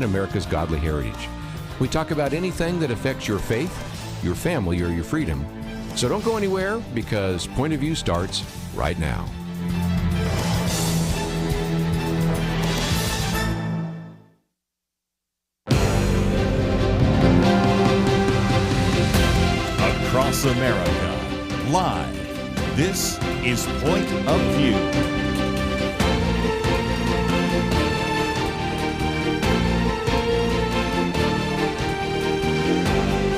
and America's godly heritage. We talk about anything that affects your faith, your family, or your freedom. So don't go anywhere, because Point of View starts right now. Across America, live, this is Point of View.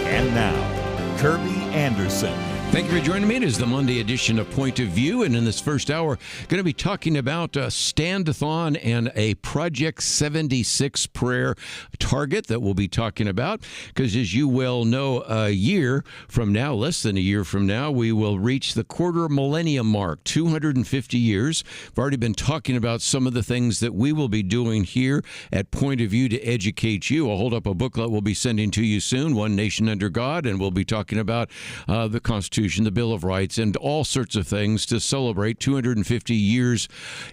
And now, Kerby Anderson. Thank you for joining me. It is the Monday edition of Point of View, and in this first hour, going to be talking about a stand-a-thon and a Project 76 prayer target that we'll be talking about, because as you well know, a year from now, less than a year from now, we will reach the quarter millennium mark, 250 years. I've already been talking about some of the things that we will be doing here at Point of View to educate you. I'll hold up a booklet we'll be sending to you soon, One Nation Under God, and we'll be talking about the Constitution, the Bill of Rights, and all sorts of things to celebrate 250 years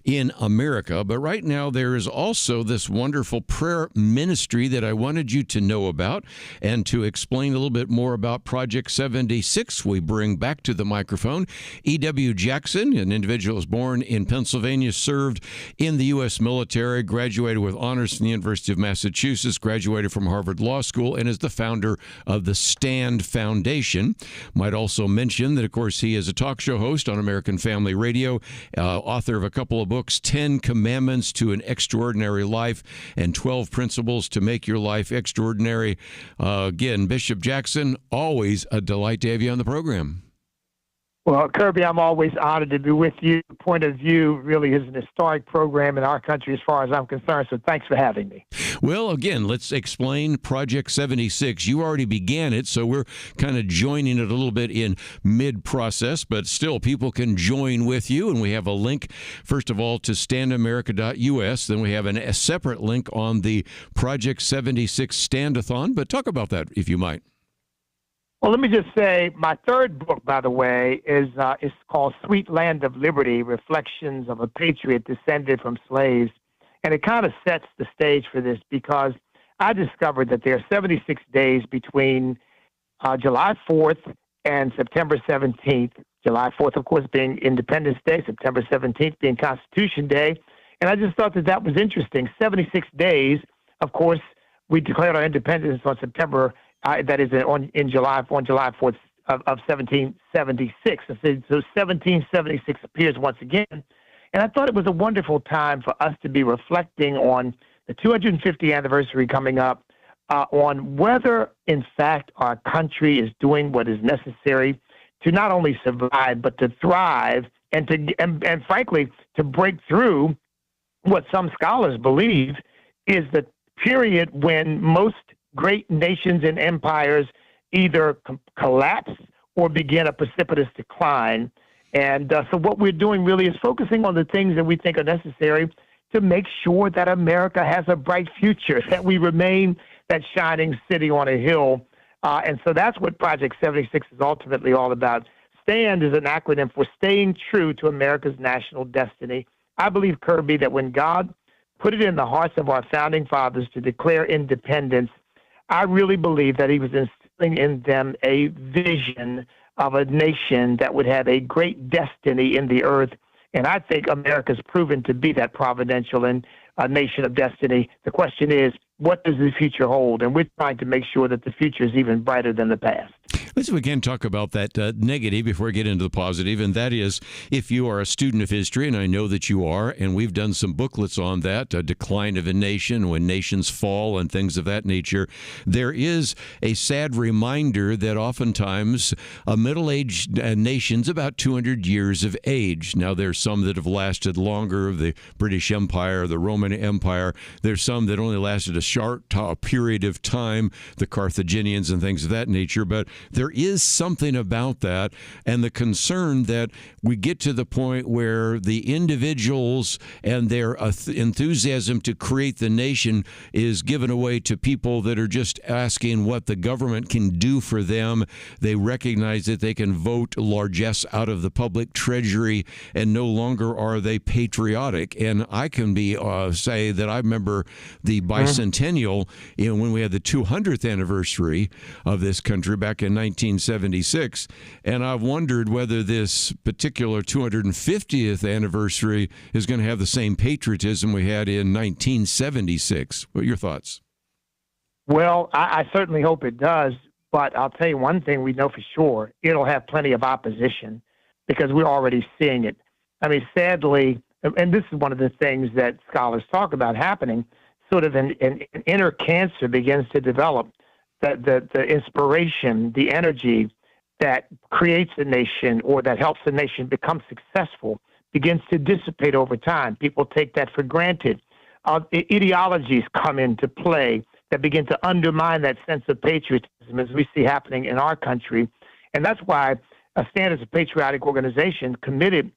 in America. But right now, there is also this wonderful prayer ministry that I wanted you to know about, and to explain a little bit more about Project 76. We bring back to the microphone E.W. Jackson, an individual who was born in Pennsylvania, served in the U.S. military, graduated with honors from the University of Massachusetts, graduated from Harvard Law School, and is the founder of the Stand Foundation. Might also mention that, of course, he is a talk show host on American Family Radio, author of a couple of books, 10 Commandments to an Extraordinary Life and 12 Principles to Make Your Life Extraordinary. Again, Bishop Jackson, always a delight to have you on the program. Well, Kerby, I'm always honored to be with you. Point of View really is an historic program in our country as far as I'm concerned, so thanks for having me. Well, again, let's explain Project 76. You already began it, so we're kind of joining it a little bit in mid-process, but still people can join with you, and we have a link, first of all, to standamerica.us. Then we have a separate link on the Project 76 Stand-a-thon, but talk about that, if you might. Well, let me just say, my third book, by the way, is called Sweet Land of Liberty, Reflections of a Patriot Descended from Slaves. And it kind of sets the stage for this, because I discovered that there are 76 days between July 4th and September 17th. July 4th, of course, being Independence Day, September 17th being Constitution Day. And I just thought that that was interesting. 76 days, of course, we declared our independence on September that is on July 4th of 1776. So 1776 appears once again. And I thought it was a wonderful time for us to be reflecting on the 250th anniversary coming up, on whether, in fact, our country is doing what is necessary to not only survive, but to thrive and and frankly, to break through what some scholars believe is the period when most great nations and empires either collapse or begin a precipitous decline. And so what we're doing really is focusing on the things that we think are necessary to make sure that America has a bright future, that we remain that shining city on a hill. And so that's what Project 76 is ultimately all about. STAND is an acronym for Staying True to America's National Destiny. I believe, Kerby, that when God put it in the hearts of our founding fathers to declare independence, I really believe that he was instilling in them a vision of a nation that would have a great destiny in the earth. And I think America's proven to be that providential and a nation of destiny. The question is, what does the future hold? And we're trying to make sure that the future is even brighter than the past. Let's again talk about that negative before we get into the positive, and that is, if you are a student of history, and I know that you are, and we've done some booklets on that, a decline of a nation, when nations fall and things of that nature, there is a sad reminder that oftentimes a middle-aged nation's about 200 years of age. Now, there's some that have lasted longer, the British Empire, the Roman Empire. There's some that only lasted a short period of time, the Carthaginians and things of that nature, but there there is something about that, and the concern that we get to the point where the individuals and their enthusiasm to create the nation is given away to people that are just asking what the government can do for them. They recognize that they can vote largesse out of the public treasury, and no longer are they patriotic. And I can say that I remember the bicentennial, when we had the 200th anniversary of this country back in 1976, and I've wondered whether this particular 250th anniversary is going to have the same patriotism we had in 1976. What are your thoughts? Well, I certainly hope it does, but I'll tell you one thing we know for sure. It'll have plenty of opposition because we're already seeing it. I mean, sadly, and this is one of the things that scholars talk about happening, sort of an inner cancer begins to develop, that the inspiration, the energy that creates a nation or that helps a nation become successful begins to dissipate over time. People take that for granted. Ideologies come into play that begin to undermine that sense of patriotism, as we see happening in our country. And that's why a Stand as a Patriotic Organization committed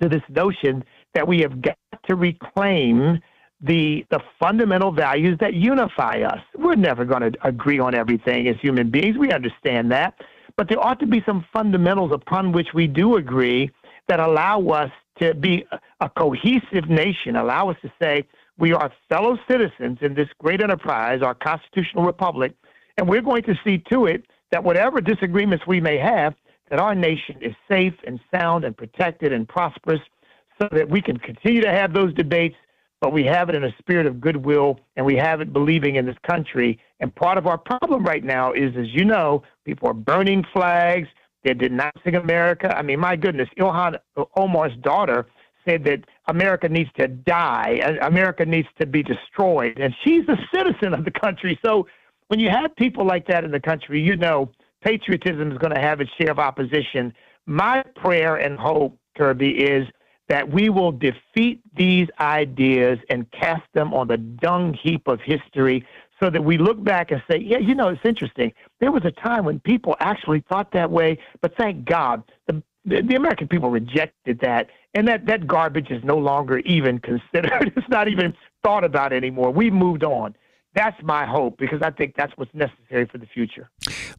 to this notion that we have got to reclaim the fundamental values that unify us. We're never going to agree on everything as human beings. We understand that. But there ought to be some fundamentals upon which we do agree that allow us to be a cohesive nation, allow us to say we are fellow citizens in this great enterprise, our constitutional republic, and we're going to see to it that whatever disagreements we may have, that our nation is safe and sound and protected and prosperous so that we can continue to have those debates, but we have it in a spirit of goodwill, and we have it believing in this country. And part of our problem right now is, as you know, people are burning flags. They're denouncing America. I mean, my goodness, Ilhan Omar's daughter said that America needs to die. America needs to be destroyed. And she's a citizen of the country. So when you have people like that in the country, you know patriotism is going to have its share of opposition. My prayer and hope, Kerby, is that we will defeat these ideas and cast them on the dung heap of history so that we look back and say, yeah, you know, it's interesting. There was a time when people actually thought that way, but thank God the American people rejected that, and that garbage is no longer even considered. It's not even thought about anymore. We've moved on. That's my hope, because I think that's what's necessary for the future.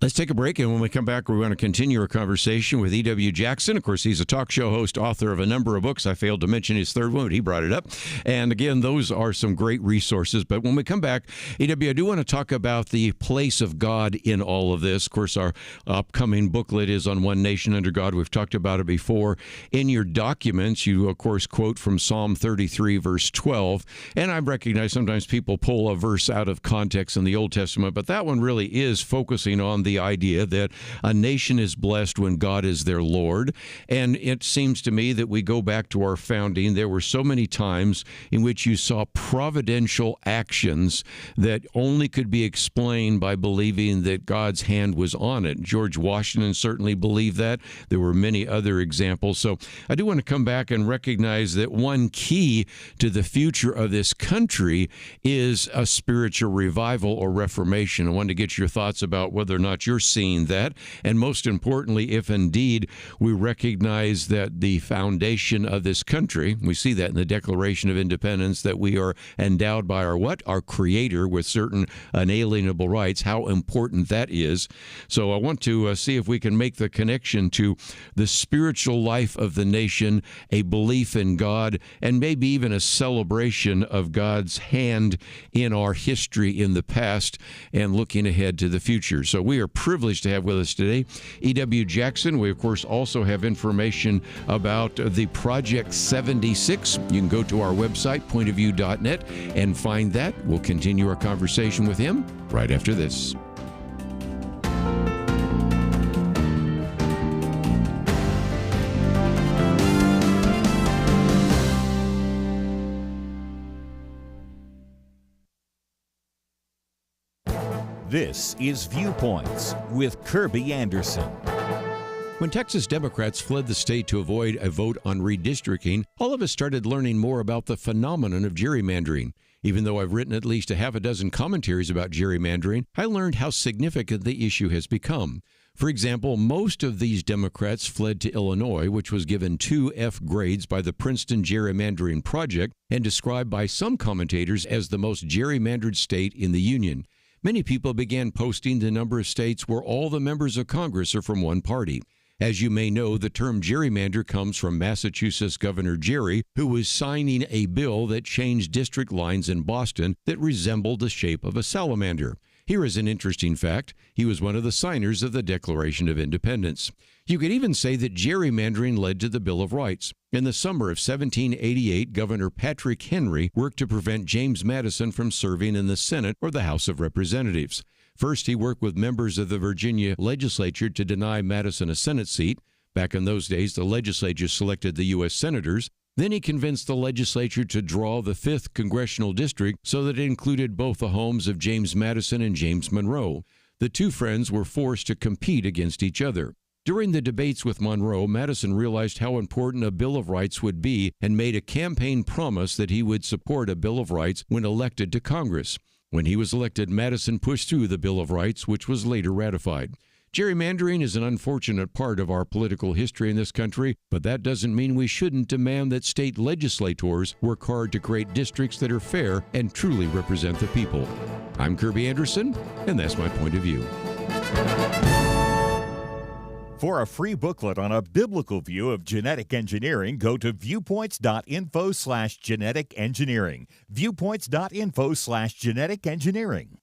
Let's take a break, and when we come back, we're going to continue our conversation with E.W. Jackson. Of course, he's a talk show host, author of a number of books. I failed to mention his third one, but he brought it up. And again, those are some great resources. But when we come back, E.W., I do want to talk about the place of God in all of this. Of course, our upcoming booklet is on One Nation Under God. We've talked about it before. In your documents, you, of course, quote from Psalm 33, verse 12. And I recognize sometimes people pull a verse out of context in the Old Testament, but that one really is focusing on the idea that a nation is blessed when God is their Lord. And it seems to me that we go back to our founding. There were so many times in which you saw providential actions that only could be explained by believing that God's hand was on it. George Washington certainly believed that. There were many other examples. So I do want to come back and recognize that one key to the future of this country is a spiritual revival or reformation. I wanted to get your thoughts about whether or not you're seeing that, and most importantly, if indeed we recognize that the foundation of this country, we see that in the Declaration of Independence, that we are endowed by our Creator with certain unalienable rights, how important that is. So I want to see if we can make the connection to the spiritual life of the nation, a belief in God, and maybe even a celebration of God's hand in our history in the past and looking ahead to the future. So we are privileged to have with us today E.W. Jackson. We, of course, also have information about the Project 76. You can go to our website, pointofview.net, and find that. We'll continue our conversation with him right after this. This is Viewpoints with Kerby Anderson. When Texas Democrats fled the state to avoid a vote on redistricting, all of us started learning more about the phenomenon of gerrymandering. Even though I've written at least a half a dozen commentaries about gerrymandering, I learned how significant the issue has become. For example, most of these Democrats fled to Illinois, which was given 2 F grades by the Princeton Gerrymandering Project and described by some commentators as the most gerrymandered state in the Union. Many people began posting the number of states where all the members of Congress are from one party. As you may know, the term gerrymander comes from Massachusetts Governor Gerry, who was signing a bill that changed district lines in Boston that resembled the shape of a salamander. Here is an interesting fact. He was one of the signers of the Declaration of Independence. You could even say that gerrymandering led to the Bill of Rights. In the summer of 1788, Governor Patrick Henry worked to prevent James Madison from serving in the Senate or the House of Representatives. First, he worked with members of the Virginia legislature to deny Madison a Senate seat. Back in those days, the legislature selected the U.S. senators. Then he convinced the legislature to draw the 5th congressional district so that it included both the homes of James Madison and James Monroe. The two friends were forced to compete against each other. During the debates with Monroe, Madison realized how important a Bill of Rights would be and made a campaign promise that he would support a Bill of Rights when elected to Congress. When he was elected, Madison pushed through the Bill of Rights, which was later ratified. Gerrymandering is an unfortunate part of our political history in this country, but that doesn't mean we shouldn't demand that state legislators work hard to create districts that are fair and truly represent the people. I'm Kerby Anderson, and that's my point of view. For a free booklet on a biblical view of genetic engineering, go to viewpoints.info/genetic engineering. Viewpoints.info/genetic engineering.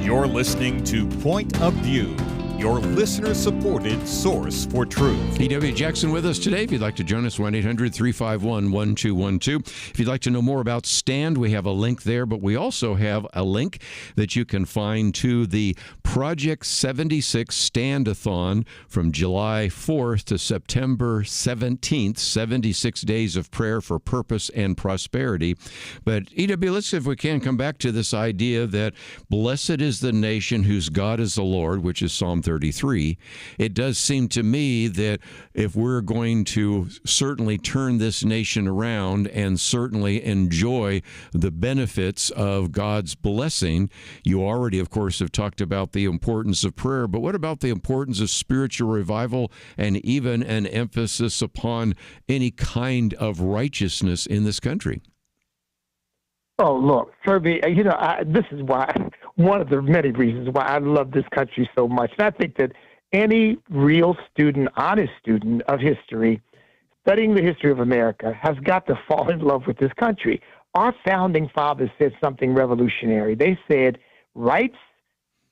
You're listening to Point of View, your listener-supported source for truth. E.W. Jackson with us today. If you'd like to join us, 1-800-351-1212. If you'd like to know more about STAND, we have a link there, but we also have a link that you can find to the Project 76 Stand-a-thon from July 4th to September 17th, 76 days of prayer for purpose and prosperity. But E.W., let's see if we can come back to this idea that blessed is the nation whose God is the Lord, which is Psalm 33. It does seem to me that if we're going to certainly turn this nation around and certainly enjoy the benefits of God's blessing, you already, of course, have talked about the importance of prayer, but what about the importance of spiritual revival and even an emphasis upon any kind of righteousness in this country? Oh, look, Kerby, this is why, one of the many reasons why I love this country so much. And I think that any real student, honest student of history, studying the history of America, has got to fall in love with this country. Our founding fathers said something revolutionary. They said rights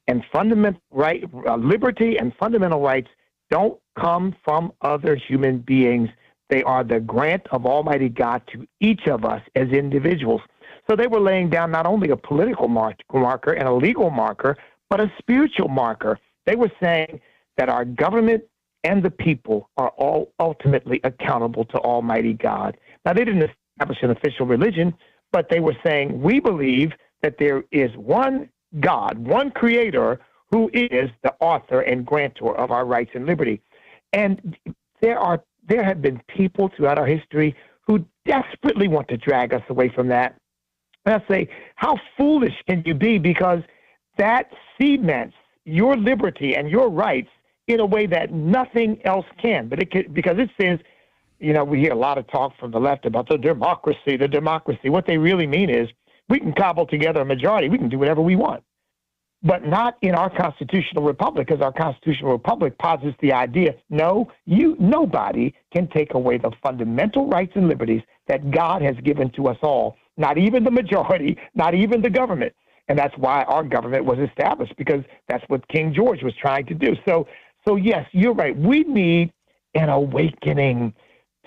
and liberty and fundamental rights don't come from other human beings. They are the grant of Almighty God to each of us as individuals. So they were laying down not only a political marker and a legal marker, but a spiritual marker. They were saying that our government and the people are all ultimately accountable to Almighty God. Now, they didn't establish an official religion, but they were saying, we believe that there is one God, one creator, who is the author and grantor of our rights and liberty. And there have been people throughout our history who desperately want to drag us away from that. And I say, how foolish can you be? Because that cements your liberty and your rights in a way that nothing else can. Because it says, we hear a lot of talk from the left about the democracy. What they really mean is we can cobble together a majority. We can do whatever we want. but not in our constitutional republic, because our constitutional republic posits the idea, nobody can take away the fundamental rights and liberties that God has given to us all, not even the majority, not even the government. And that's why our government was established, because that's what King George was trying to do. So yes, you're right. We need an awakening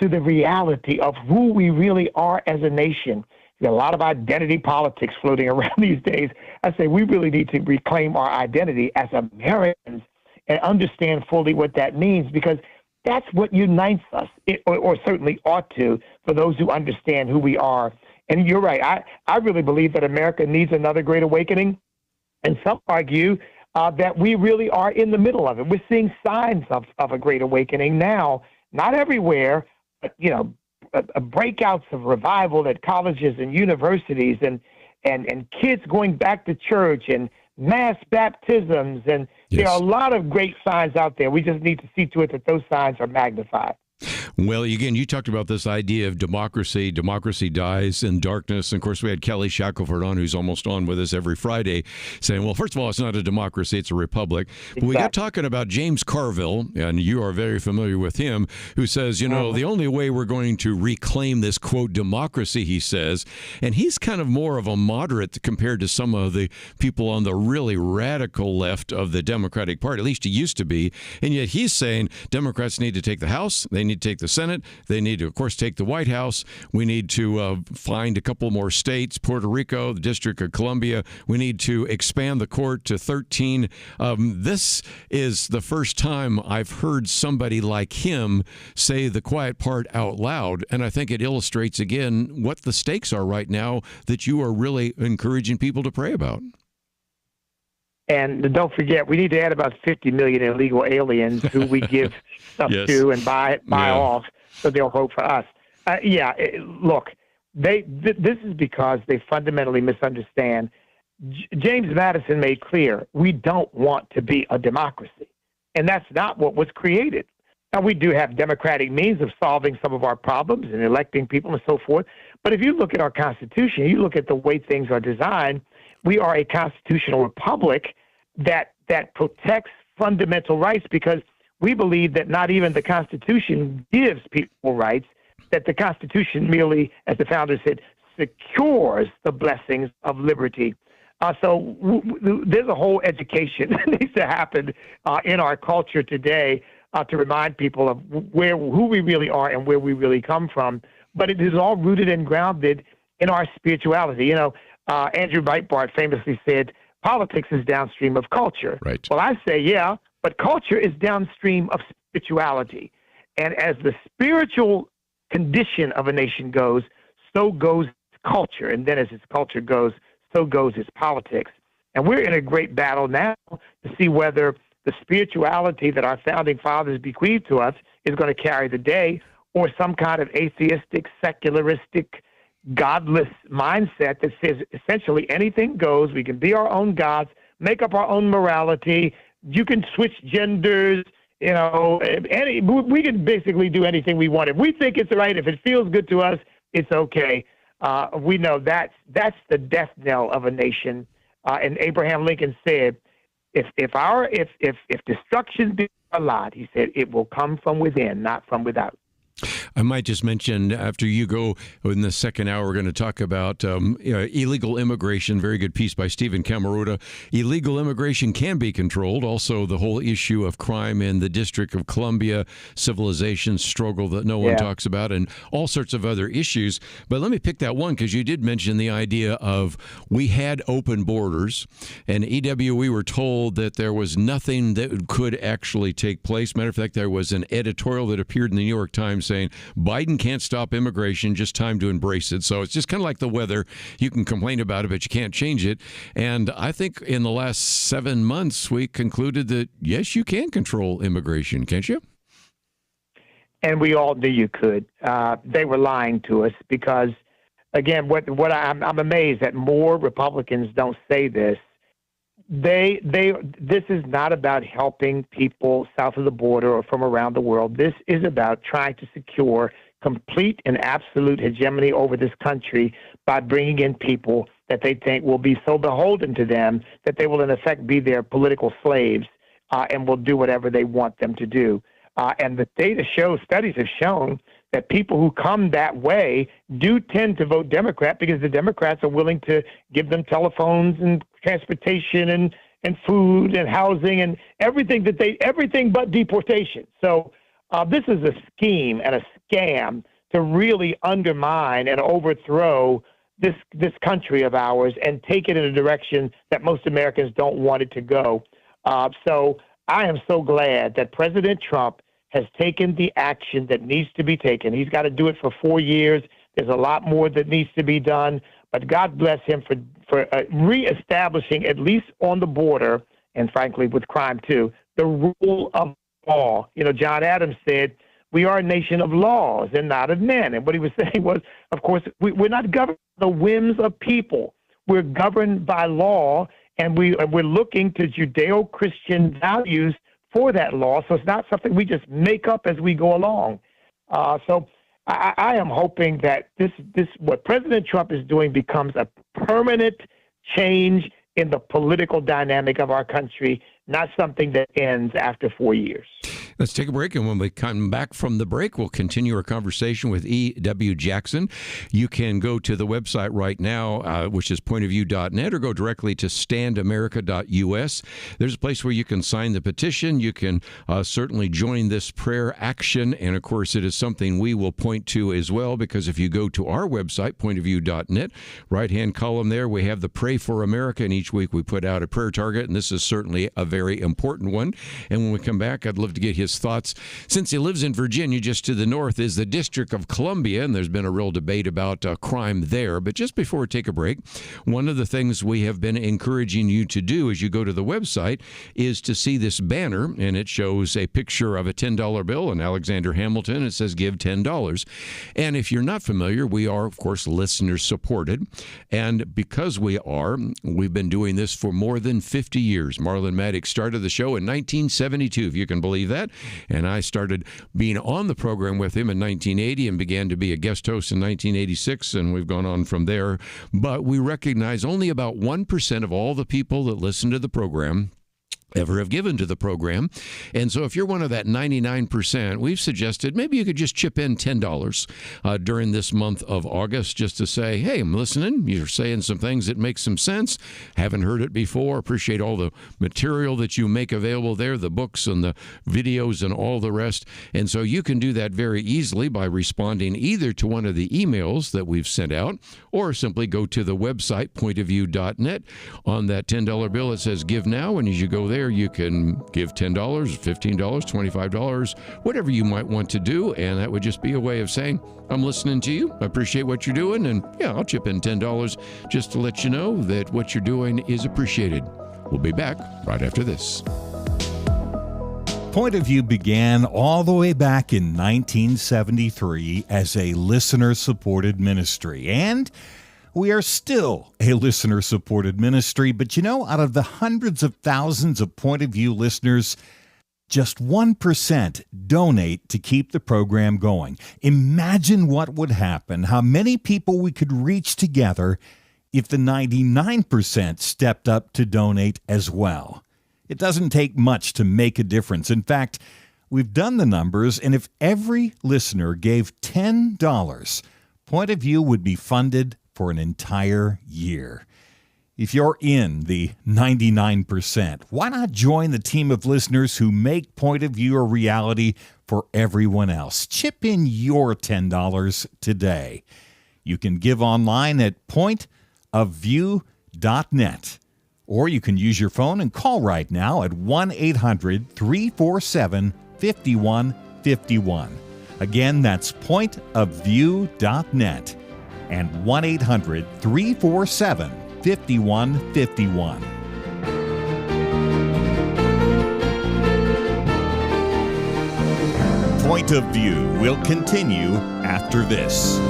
to the reality of who we really are as a nation. There's a lot of identity politics floating around these days. I say we really need to reclaim our identity as Americans and understand fully what that means, because that's what unites us, or certainly ought to, for those who understand who we are. And you're right. I really believe that America needs another great awakening. And some argue that we really are in the middle of it. We're seeing signs of a great awakening now, not everywhere, but, breakouts of revival at colleges and universities, and kids going back to church, and mass baptisms. And There are a lot of great signs out there. We just need to see to it that those signs are magnified. Well, again, you talked about this idea of democracy. Democracy dies in darkness. And of course, we had Kelly Shackelford on, who's almost on with us every Friday, saying, well, first of all, it's not a democracy, it's a republic. Exactly. But we got talking about James Carville, and you are very familiar with him, who says, the only way we're going to reclaim this, quote, democracy, he says, and he's kind of more of a moderate compared to some of the people on the really radical left of the Democratic Party, at least he used to be. And yet he's saying Democrats need to take the House, they need to take the Senate. They need to, of course, take the White House. We need to find a couple more states, Puerto Rico, the District of Columbia. We need to expand the court to 13. This is the first time I've heard somebody like him say the quiet part out loud. And I think it illustrates, again, what the stakes are right now that you are really encouraging people to pray about. And don't forget, we need to add about 50 million illegal aliens who we give stuff to and buy off, so they'll vote for us. Look, this is because they fundamentally misunderstand. James Madison made clear we don't want to be a democracy, and that's not what was created. Now, we do have democratic means of solving some of our problems and electing people and so forth, but if you look at our Constitution, you look at the way things are designed, we are a constitutional republic that protects fundamental rights, because we believe that not even the Constitution gives people rights, that the Constitution merely, as the founder said, secures the blessings of liberty. So there's a whole education that needs to happen in our culture today to remind people of who we really are and where we really come from. But it is all rooted and grounded in our spirituality. Andrew Breitbart famously said, politics is downstream of culture. Right. Well, I say, yeah, but culture is downstream of spirituality. And as the spiritual condition of a nation goes, so goes its culture. And then as its culture goes, so goes its politics. And we're in a great battle now to see whether the spirituality that our founding fathers bequeathed to us is going to carry the day, or some kind of atheistic, secularistic, godless mindset that says essentially anything goes. We can be our own gods, make up our own morality. You can switch genders. We can basically do anything we want. If we think it's right, if it feels good to us, it's okay. We know that's the death knell of a nation. And Abraham Lincoln said, if destruction be our lot, he said, it will come from within, not from without. I might just mention, after you go in the second hour, we're going to talk about illegal immigration. Very good piece by Stephen Camarota. Illegal immigration can be controlled. Also, the whole issue of crime in the District of Columbia, civilization struggle that no one talks about, and all sorts of other issues. But let me pick that one, because you did mention the idea of we had open borders, and E.W., we were told that there was nothing that could actually take place. Matter of fact, there was an editorial that appeared in the New York Times saying Biden can't stop immigration, just time to embrace it. So it's just kind of like the weather. You can complain about it, but you can't change it. And I think in the last 7 months, we concluded that, yes, you can control immigration, can't you? And we all knew you could. They were lying to us because, again, what I'm amazed that more Republicans don't say this. This is not about helping people south of the border or from around the world. This is about trying to secure complete and absolute hegemony over this country by bringing in people that they think will be so beholden to them that they will, in effect, be their political slaves and will do whatever they want them to do. And the data shows, studies have shown that people who come that way do tend to vote Democrat because the Democrats are willing to give them telephones and transportation and food and housing and everything everything but deportation. So this is a scheme and a scam to really undermine and overthrow this country of ours and take it in a direction that most Americans don't want it to go. So I am so glad that President Trump has taken the action that needs to be taken. He's got to do it for 4 years. There's a lot more that needs to be done, but God bless him for reestablishing, at least on the border, and frankly with crime too, the rule of law. You know, John Adams said, "We are a nation of laws and not of men." And what he was saying was, of course, we're not governed by the whims of people. We're governed by law, and we're looking to Judeo-Christian values for that law. So it's not something we just make up as we go along. So I am hoping that this what President Trump is doing becomes a permanent change in the political dynamic of our country, not something that ends after 4 years. Let's take a break, and when we come back from the break, we'll continue our conversation with E.W. Jackson. You can go to the website right now, which is pointofview.net, or go directly to standamerica.us. There's a place where you can sign the petition. You can certainly join this prayer action, and of course, it is something we will point to as well, because if you go to our website, pointofview.net, right-hand column there, we have the Pray for America, and each week we put out a prayer target, and this is certainly a very important one. And when we come back, I'd love to get his thoughts. Since he lives in Virginia, just to the north is the District of Columbia, and there's been a real debate about crime there. But just before we take a break, one of the things we have been encouraging you to do as you go to the website is to see this banner, and it shows a picture of a $10 bill and Alexander Hamilton. It says give $10. And if you're not familiar, we are, of course, listener supported. And because we've been doing this for more than 50 years. Marlon Maddox started the show in 1972, if you can believe that. And I started being on the program with him in 1980 and began to be a guest host in 1986, and we've gone on from there. But we recognize only about 1% of all the people that listen to the program ever have given to the program. And so if you're one of that 99%, we've suggested maybe you could just chip in $10 during this month of August, just to say, hey, I'm listening. You're saying some things that make some sense. Haven't heard it before. Appreciate all the material that you make available there, the books and the videos and all the rest. And so you can do that very easily by responding either to one of the emails that we've sent out, or simply go to the website, pointofview.net. On that $10 bill, it says give now. And as you go there, you can give $10, $15, $25, whatever you might want to do. And that would just be a way of saying, I'm listening to you. I appreciate what you're doing. And yeah, I'll chip in $10 just to let you know that what you're doing is appreciated. We'll be back right after this. Point of View began all the way back in 1973 as a listener-supported ministry. And we are still a listener-supported ministry, but out of the hundreds of thousands of Point of View listeners, just 1% donate to keep the program going. Imagine what would happen, how many people we could reach together if the 99% stepped up to donate as well. It doesn't take much to make a difference. In fact, we've done the numbers, and if every listener gave $10, Point of View would be funded for an entire year. If you're in the 99%, why not join the team of listeners who make Point of View a reality for everyone else? Chip in your $10 today. You can give online at pointofview.net, or you can use your phone and call right now at 1-800-347-5151. Again, that's pointofview.net. and 1-800-347-5151. Point of View will continue after this.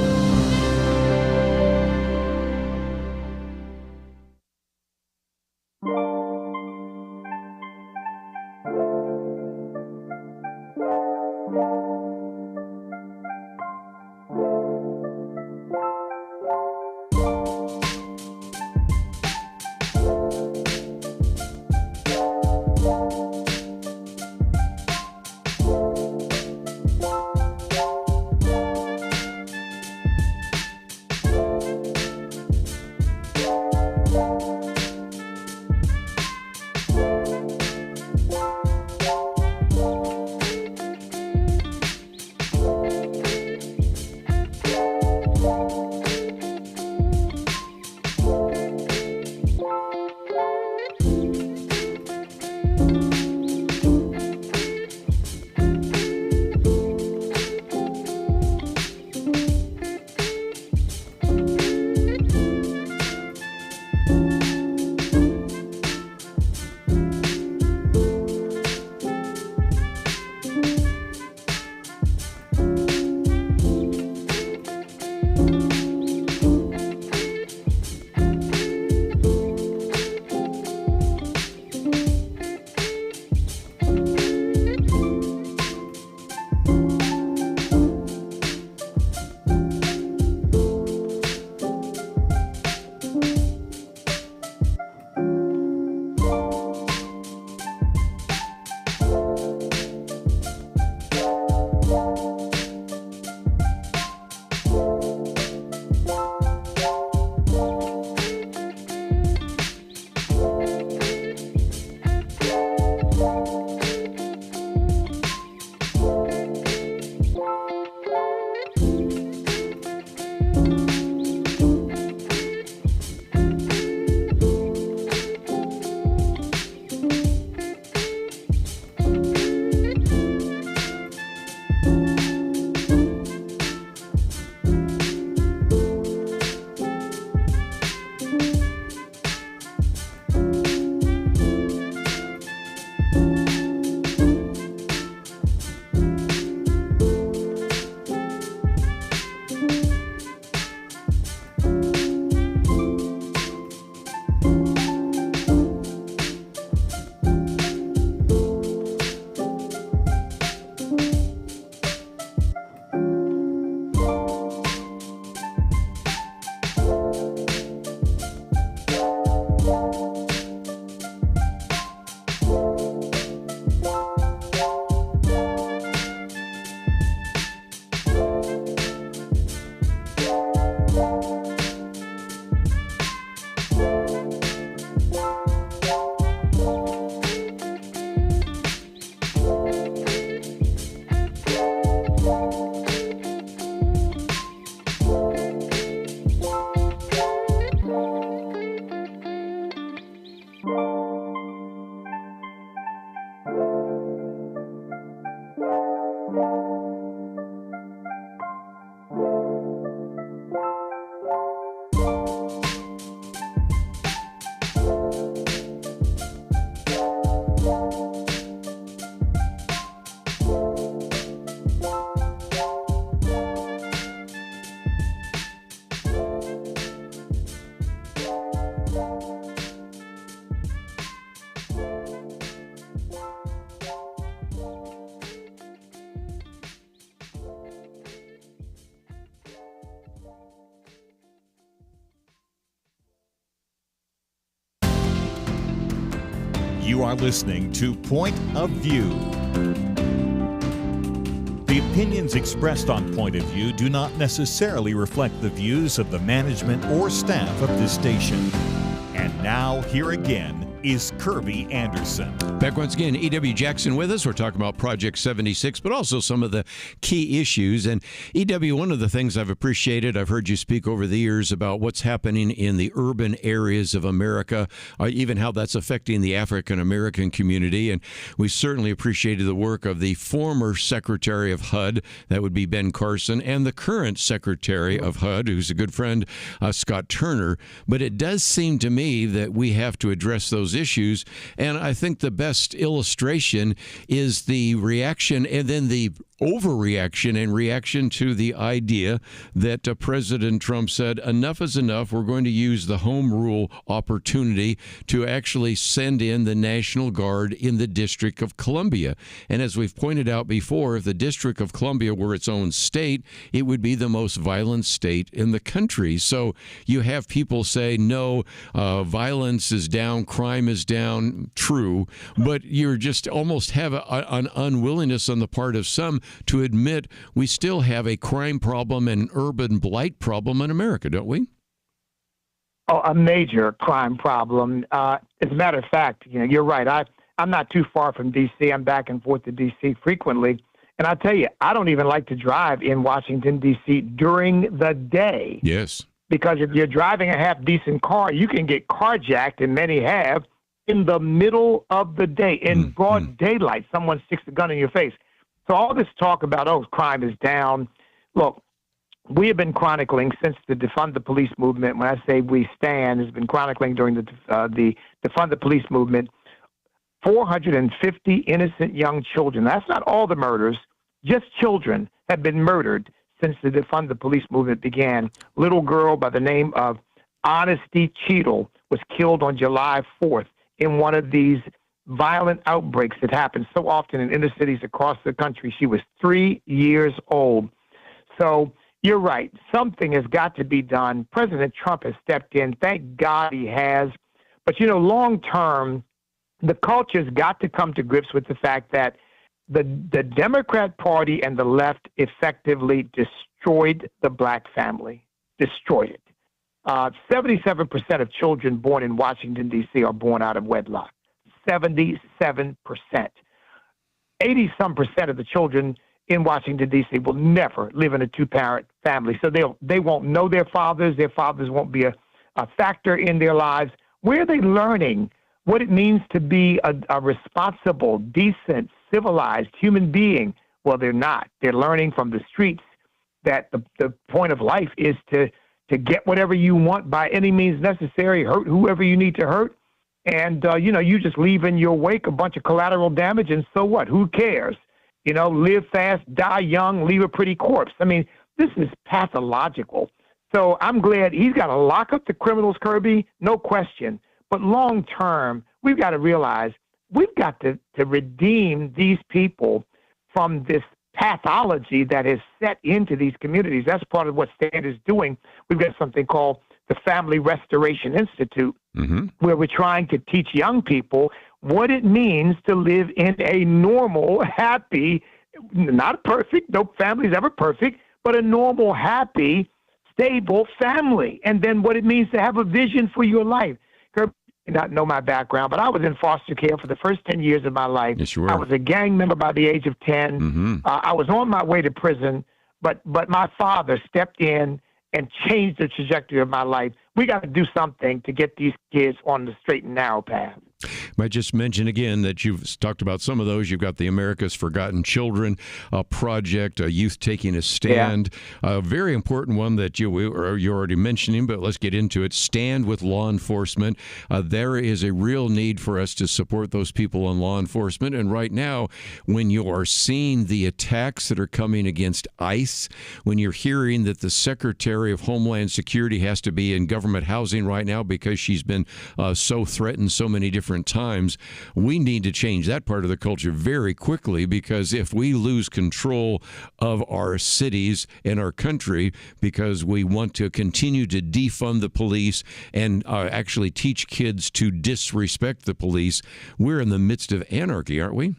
You are listening to Point of View. The opinions expressed on Point of View do not necessarily reflect the views of the management or staff of this station. And now, here again is Kerby Anderson. Back once again, E.W. Jackson with us. We're talking about Project 76, but also some of the key issues. And E.W., one of the things I've appreciated, I've heard you speak over the years about what's happening in the urban areas of America, even how that's affecting the African-American community. And we certainly appreciated the work of the former Secretary of HUD, that would be Ben Carson, and the current Secretary of HUD, who's a good friend, Scott Turner. But it does seem to me that we have to address those issues, and I think the best illustration is the reaction and then the overreaction and reaction to the idea that President Trump said, enough is enough. We're going to use the home rule opportunity to actually send in the National Guard in the District of Columbia. And as we've pointed out before, if the District of Columbia were its own state, it would be the most violent state in the country. So you have people say, no, violence is down, crime is down, true, but you're just almost have an unwillingness on the part of some to admit we still have a crime problem and urban blight problem in America, don't we? Oh, a major crime problem. As a matter of fact, you're right. I'm not too far from D.C. I'm back and forth to D.C. frequently. And I'll tell you, I don't even like to drive in Washington, D.C. during the day. Yes. Because if you're driving a half-decent car, you can get carjacked, and many have, in the middle of the day, in broad daylight. Someone sticks a gun in your face. So all this talk about, crime is down. Look, we have been chronicling since the Defund the Police movement. When I say we stand, has been chronicling during the Defund the Police movement, 450 innocent young children. That's not all the murders. Just children have been murdered since the Defund the Police movement began. Little girl by the name of Honesty Cheadle was killed on July 4th in one of these violent outbreaks that happen so often in inner cities across the country. She was 3 years old. So you're right. Something has got to be done. President Trump has stepped in. Thank God he has. But, long term, the culture's got to come to grips with the fact that the Democrat Party and the left effectively destroyed the black family, destroyed it. 77% of children born in Washington, D.C. are born out of wedlock. 77%. 80-some% of the children in Washington, D.C. will never live in a two-parent family. So they won't know their fathers. Their fathers won't be a factor in their lives. Where are they learning what it means to be a responsible, decent, civilized human being? Well, they're not. They're learning from the streets that the point of life is to get whatever you want by any means necessary, hurt whoever you need to hurt. And, you just leave in your wake a bunch of collateral damage, and so what? Who cares? Live fast, die young, leave a pretty corpse. I mean, this is pathological. So I'm glad he's got to lock up the criminals, Kerby, no question. But long term, we've got to realize we've got to redeem these people from this pathology that is set into these communities. That's part of what STAND is doing. We've got something called the Family Restoration Institute, where we're trying to teach young people what it means to live in a normal, happy, not perfect, no family's ever perfect, but a normal, happy, stable family. And then what it means to have a vision for your life. You not know my background, but I was in foster care for the first 10 years of my life. Yes, you were. I was a gang member by the age of 10. I was on my way to prison, but my father stepped in and changed the trajectory of my life. We got to do something to get these kids on the straight and narrow path. I just mention again that you've talked about some of those. You've got the America's Forgotten Children project, Youth Taking a Stand. A very important one that you're already mentioning, but let's get into it. Stand with Law Enforcement. There is a real need for us to support those people in law enforcement. And right now, when you are seeing the attacks that are coming against ICE, when you're hearing that the Secretary of Homeland Security has to be in government housing right now because she's been so threatened so many different different times. We need to change that part of the culture very quickly, because if we lose control of our cities and our country because we want to continue to defund the police and actually teach kids to disrespect the police, we're in the midst of anarchy, aren't we?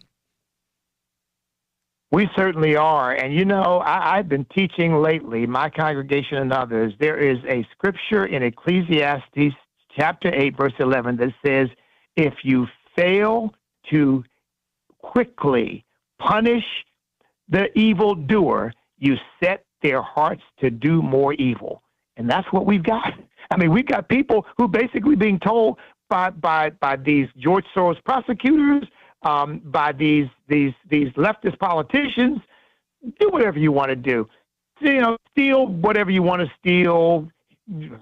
We certainly are. And, I've been teaching lately, my congregation and others, there is a scripture in Ecclesiastes chapter 8, verse 11 that says, if you fail to quickly punish the evildoer, you set their hearts to do more evil. And that's what we've got. I mean, we've got people who basically being told by these George Soros prosecutors, by these leftist politicians, do whatever you want to do. Steal whatever you want to steal,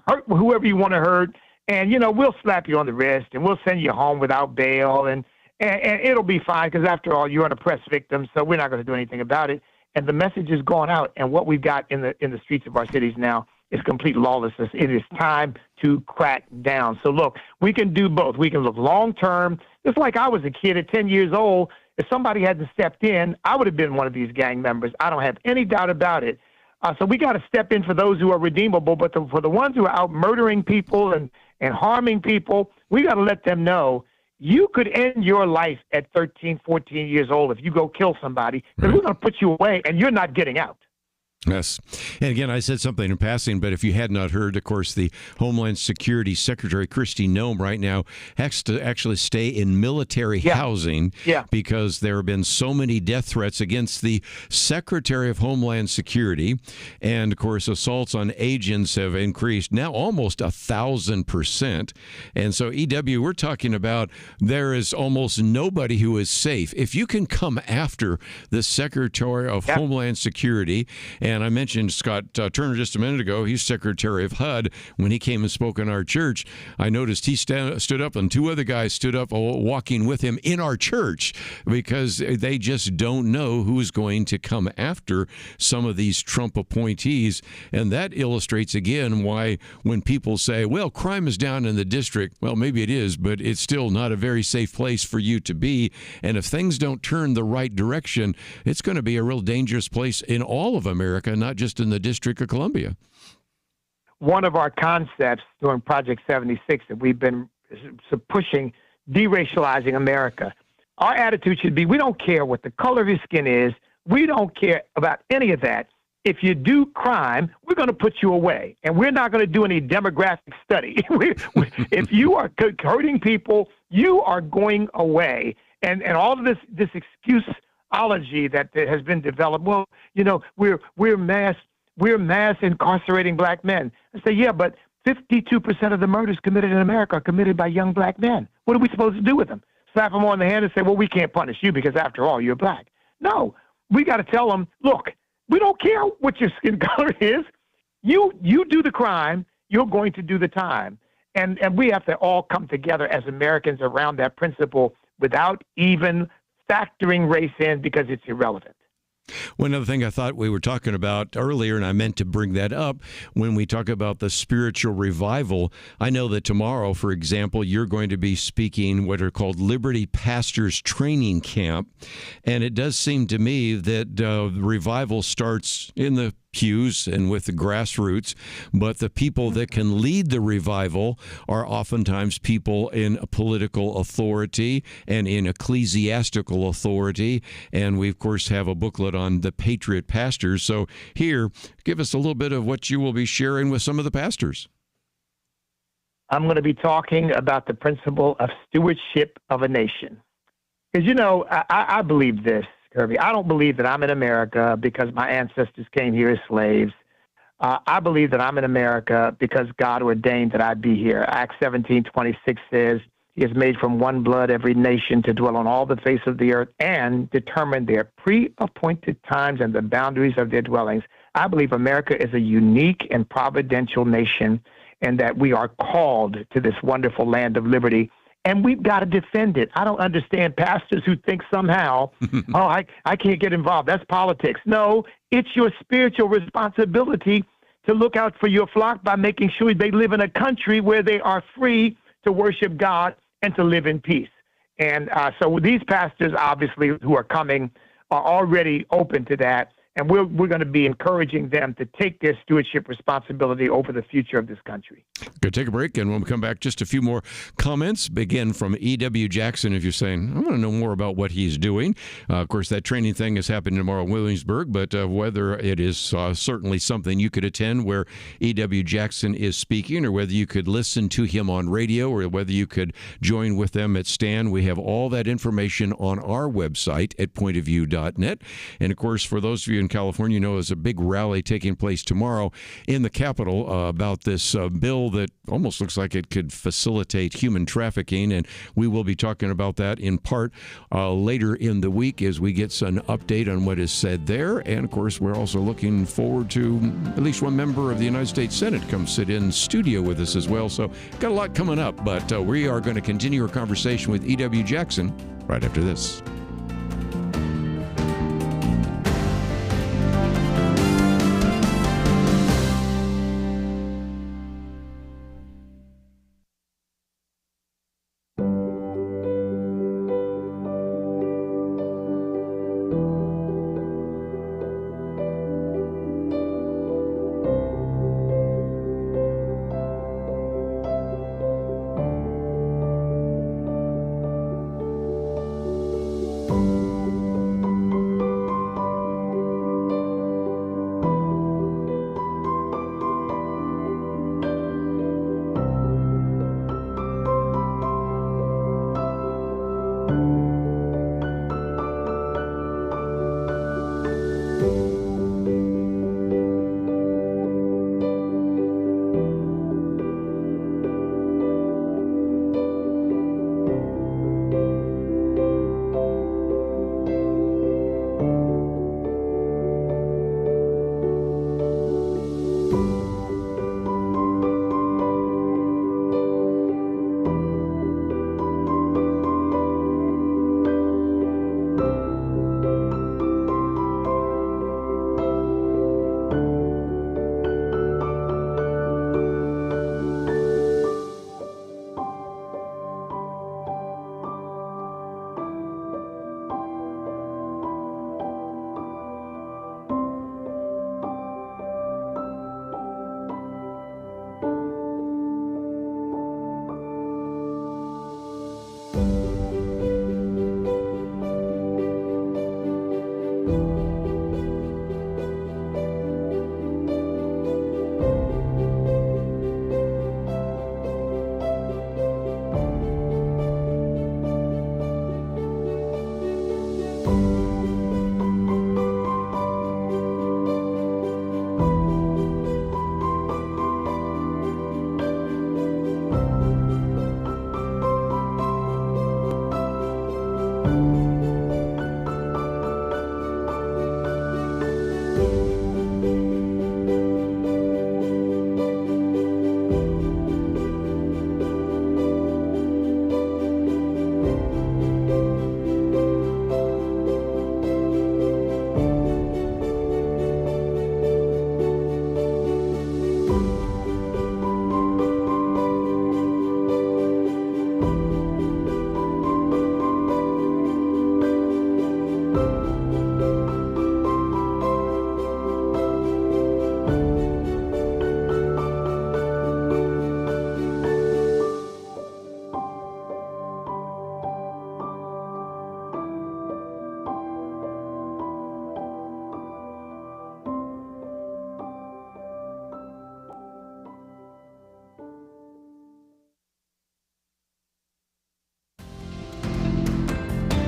hurt whoever you want to hurt, and we'll slap you on the wrist and we'll send you home without bail, and it'll be fine, because after all, you're an oppressed victim, so we're not going to do anything about it. And the message is going out, and what we've got in the streets of our cities now is complete lawlessness. It is time to crack down. So look, we can do both. We can look long term. Just like I was a kid at 10 years old, if somebody hadn't stepped in, I would have been one of these gang members. I don't have any doubt about it. So we got to step in for those who are redeemable, but for the ones who are out murdering people and harming people, we got to let them know you could end your life at 13, 14 years old if you go kill somebody, because we're going to put you away and you're not getting out. Yes. And again, I said something in passing, but if you had not heard, of course, the Homeland Security Secretary, Kristi Noem, right now has to actually stay in military housing because there have been so many death threats against the Secretary of Homeland Security. And, of course, assaults on agents have increased now almost 1,000%. And so, E.W., we're talking about there is almost nobody who is safe. If you can come after the Secretary of Homeland Security, and I mentioned Scott Turner just a minute ago. He's Secretary of HUD. When he came and spoke in our church, I noticed he stood up, and two other guys stood up walking with him in our church, because they just don't know who's going to come after some of these Trump appointees. And that illustrates again why when people say, well, crime is down in the district, well, maybe it is, but it's still not a very safe place for you to be. And if things don't turn the right direction, it's going to be a real dangerous place in all of America, not just in the District of Columbia. One of our concepts during Project 76 that we've been pushing, deracializing America. Our attitude should be, we don't care what the color of your skin is. We don't care about any of that. If you do crime, we're going to put you away. And we're not going to do any demographic study. If you are hurting people, you are going away. And all of this excuseology that has been developed. Well, we're mass incarcerating black men. I say, yeah, but 52% of the murders committed in America are committed by young black men. What are we supposed to do with them? Slap them on the hand and say, well, we can't punish you because after all, you're black. No, we got to tell them, look, we don't care what your skin color is. You do the crime, you're going to do the time. And we have to all come together as Americans around that principle without even factoring race in, because it's irrelevant. One other thing I thought we were talking about earlier, and I meant to bring that up when we talk about the spiritual revival. I know that tomorrow, for example, you're going to be speaking what are called Liberty Pastors Training Camp. And it does seem to me that revival starts in the pews and with the grassroots, but the people that can lead the revival are oftentimes people in political authority and in ecclesiastical authority. And we, of course, have a booklet on the Patriot Pastors. So here, give us a little bit of what you will be sharing with some of the pastors. I'm going to be talking about the principle of stewardship of a nation. Because, I believe this, Kerby. I don't believe that I'm in America because my ancestors came here as slaves. I believe that I'm in America because God ordained that I be here. Acts 17:26 says, He has made from one blood every nation to dwell on all the face of the earth and determined their pre-appointed times and the boundaries of their dwellings. I believe America is a unique and providential nation, and that we are called to this wonderful land of liberty. And we've got to defend it. I don't understand pastors who think somehow, I can't get involved. That's politics. No, it's your spiritual responsibility to look out for your flock by making sure they live in a country where they are free to worship God and to live in peace. And so these pastors, obviously, who are coming, are already open to that. And we're going to be encouraging them to take their stewardship responsibility over the future of this country. Good. Take a break, and when we come back, just a few more comments. Begin from E.W. Jackson. If you're saying, I want to know more about what he's doing. Of course, that training thing is happening tomorrow in Williamsburg, but whether it is certainly something you could attend where E.W. Jackson is speaking, or whether you could listen to him on radio, or whether you could join with them at Stand, we have all that information on our website at pointofview.net. And, of course, for those of you in California, there's a big rally taking place tomorrow in the Capitol about this bill that almost looks like it could facilitate human trafficking, and we will be talking about that in part later in the week as we get an update on what is said there. And, of course, we're also looking forward to at least one member of the United States Senate come sit in studio with us as well. So got a lot coming up, but we are going to continue our conversation with E.W. Jackson right after this.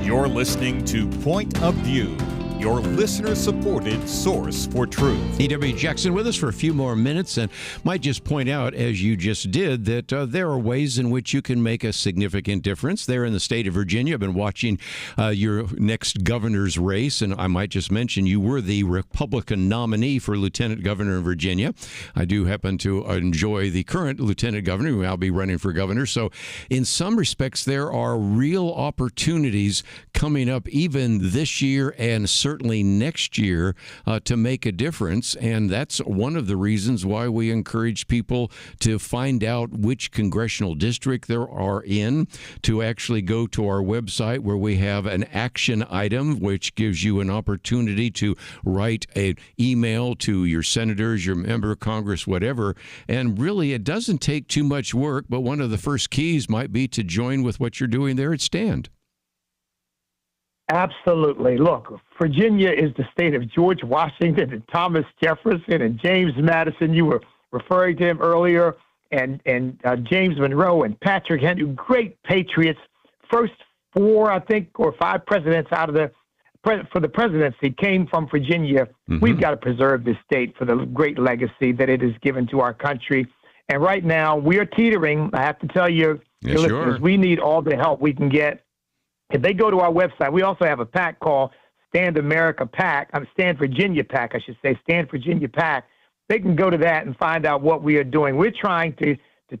You're listening to Point of View, your listener-supported source for truth. E.W. Jackson with us for a few more minutes, and might just point out, as you just did, that there are ways in which you can make a significant difference there in the state of Virginia. I've been watching your next governor's race, and I might just mention you were the Republican nominee for lieutenant governor in Virginia. I do happen to enjoy the current lieutenant governor, who I'll be running for governor. So in some respects, there are real opportunities coming up even this year, and certainly next year to make a difference. And that's one of the reasons why we encourage people to find out which congressional district they are in, to actually go to our website where we have an action item, which gives you an opportunity to write an email to your senators, your member of Congress, whatever. And really, it doesn't take too much work, but one of the first keys might be to join with what you're doing there at Stand. Absolutely. Look, Virginia is the state of George Washington and Thomas Jefferson and James Madison. You were referring to him earlier, and James Monroe and Patrick Henry, great patriots. First 4, I think, or 5 presidents out of for the presidency came from Virginia. Mm-hmm. We've got to preserve this state for the great legacy that it has given to our country. And right now, we are teetering. I have to tell you, yes, your listeners, we need all the help we can get. If they go to our website, we also have a PAC called Stand America PAC. Stand Virginia PAC, I should say, Stand Virginia PAC. They can go to that and find out what we are doing. We're trying to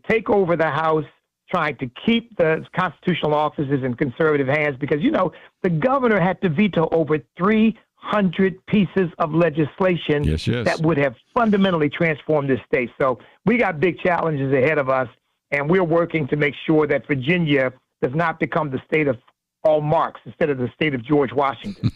take over the House, trying to keep the constitutional offices in conservative hands because, you know, the governor had to veto over 300 pieces of legislation that would have fundamentally transformed this state. So we got big challenges ahead of us, and we're working to make sure that Virginia does not become the state of Karl Marx instead of the state of George Washington.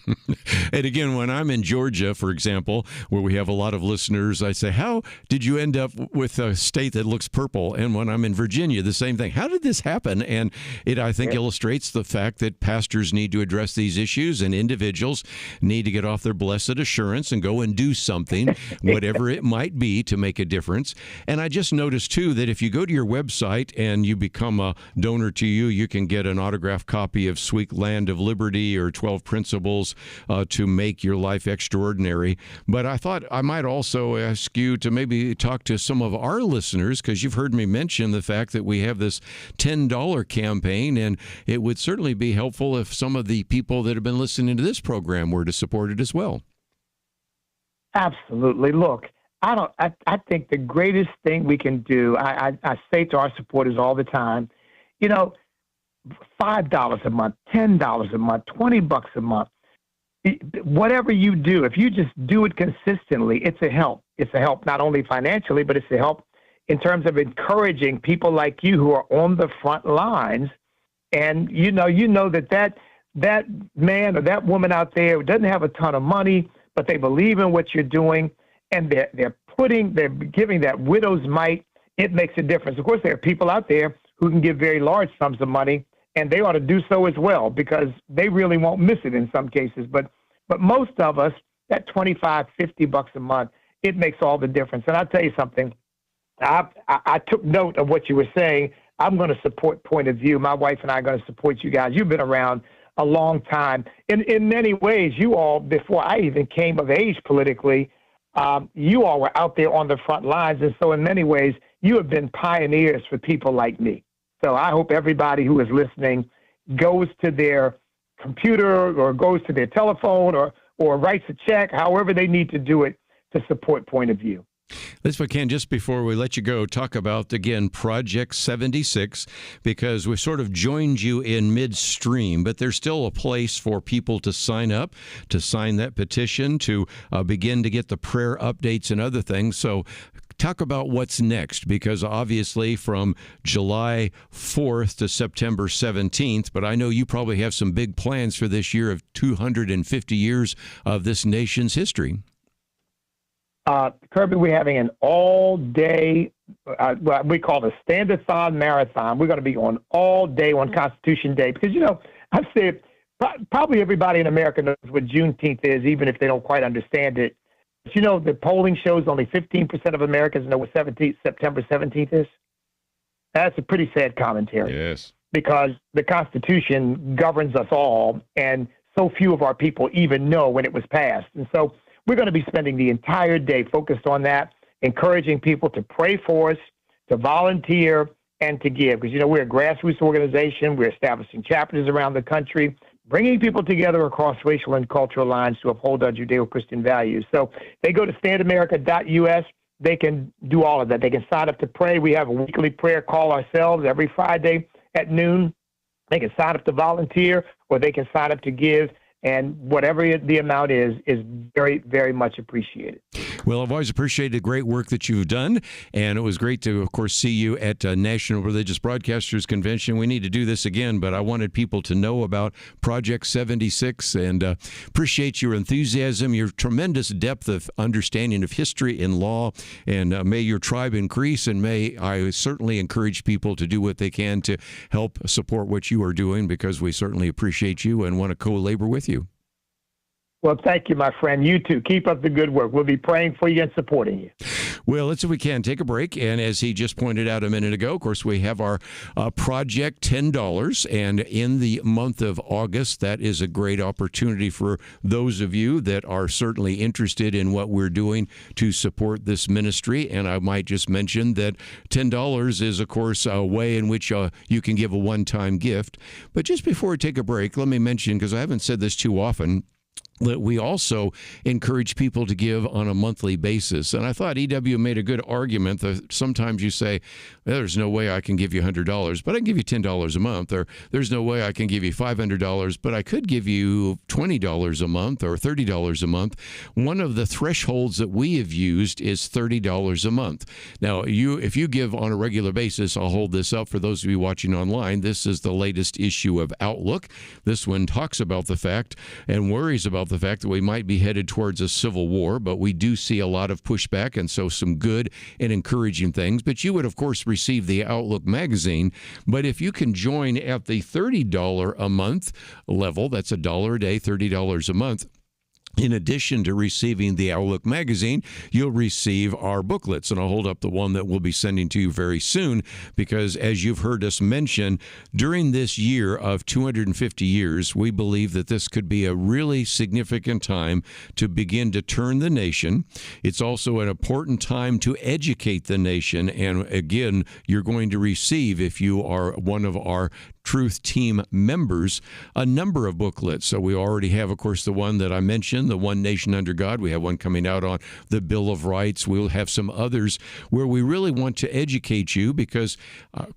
And again, when I'm in Georgia, for example, where we have a lot of listeners, I say, how did you end up with a state that looks purple? And when I'm in Virginia, the same thing. How did this happen? And it, I think, illustrates the fact that pastors need to address these issues and individuals need to get off their blessed assurance and go and do something, whatever it might be, to make a difference. And I just noticed, too, that if you go to your website and you become a donor to you can get an autographed copy of Sweet Land of Liberty or 12 Principles to make your life extraordinary. But I thought I might also ask you to maybe talk to some of our listeners, because you've heard me mention the fact that we have this $10 campaign, and it would certainly be helpful if some of the people that have been listening to this program were to support it as well. Absolutely. Look, I think the greatest thing we can do, I say to our supporters all the time, you know, $5 a month, $10 a month, $20 a month, whatever you do, if you just do it consistently, it's a help. It's a help not only financially, but it's a help in terms of encouraging people like you who are on the front lines. And you know that man or that woman out there who doesn't have a ton of money, but they believe in what you're doing, and they're giving that widow's mite. It makes a difference. Of course, there are people out there who can give very large sums of money, and they ought to do so as well because they really won't miss it in some cases. But most of us, that $25, $50 a month, it makes all the difference. And I'll tell you something. I took note of what you were saying. I'm going to support Point of View. My wife and I are going to support you guys. You've been around a long time. In many ways, you all, before I even came of age politically, you all were out there on the front lines. And so in many ways, you have been pioneers for people like me. So I hope everybody who is listening goes to their computer or goes to their telephone or writes a check, however they need to do it to support Point of View. Let's, if I can, just before we let you go, talk about, again, Project 76, because we sort of joined you in midstream, but there's still a place for people to sign up, to sign that petition, to begin to get the prayer updates and other things. So talk about what's next, because obviously from July 4th to September 17th, but I know you probably have some big plans for this year of 250 years of this nation's history. Kerby, we're having an all-day, what we call the Stand-a-thon marathon. We're going to be on all day on Constitution Day because, I've said probably everybody in America knows what Juneteenth is, even if they don't quite understand it. But, the polling shows only 15% of Americans know what September 17th is. That's a pretty sad commentary. Yes. Because the Constitution governs us all, and so few of our people even know when it was passed. And so we're going to be spending the entire day focused on that, encouraging people to pray for us, to volunteer, and to give. Because, we're a grassroots organization. We're establishing chapters around the country, bringing people together across racial and cultural lines to uphold our Judeo-Christian values. So they go to standamerica.us. They can do all of that. They can sign up to pray. We have a weekly prayer call ourselves every Friday at noon. They can sign up to volunteer, or they can sign up to give. And whatever the amount is very, very much appreciated. Well, I've always appreciated the great work that you've done, and it was great to, of course, see you at National Religious Broadcasters Convention. We need to do this again, but I wanted people to know about Project 76 and appreciate your enthusiasm, your tremendous depth of understanding of history and law, and may your tribe increase, and may I certainly encourage people to do what they can to help support what you are doing, because we certainly appreciate you and want to co-labor with you. Well, thank you, my friend. You too. Keep up the good work. We'll be praying for you and supporting you. Well, let's, if we can, take a break. And as he just pointed out a minute ago, of course, we have our Project $10. And in the month of August, that is a great opportunity for those of you that are certainly interested in what we're doing to support this ministry. And I might just mention that $10 is, of course, a way in which you can give a one-time gift. But just before we take a break, let me mention, because I haven't said this too often, that we also encourage people to give on a monthly basis. And I thought E.W. made a good argument that sometimes you say, well, there's no way I can give you $100, but I can give you $10 a month, or there's no way I can give you $500, but I could give you $20 a month or $30 a month. One of the thresholds that we have used is $30 a month. Now, if you give on a regular basis, I'll hold this up for those of you watching online. This is the latest issue of Outlook. This one talks about the fact and worries about the fact that we might be headed towards a civil war, but we do see a lot of pushback, and so some good and encouraging things. But you would, of course, receive the Outlook magazine. But if you can join at the $30 a month level, that's $1 a day, $30 a month. In addition to receiving the Outlook magazine, you'll receive our booklets, and I'll hold up the one that we'll be sending to you very soon, because as you've heard us mention, during this year of 250 years, we believe that this could be a really significant time to begin to turn the nation. It's also an important time to educate the nation, and again, you're going to receive, if you are one of our Truth Team members, a number of booklets. So we already have, of course, the one that I mentioned, the One Nation Under God. We have one coming out on the Bill of Rights. We'll have some others where we really want to educate you, because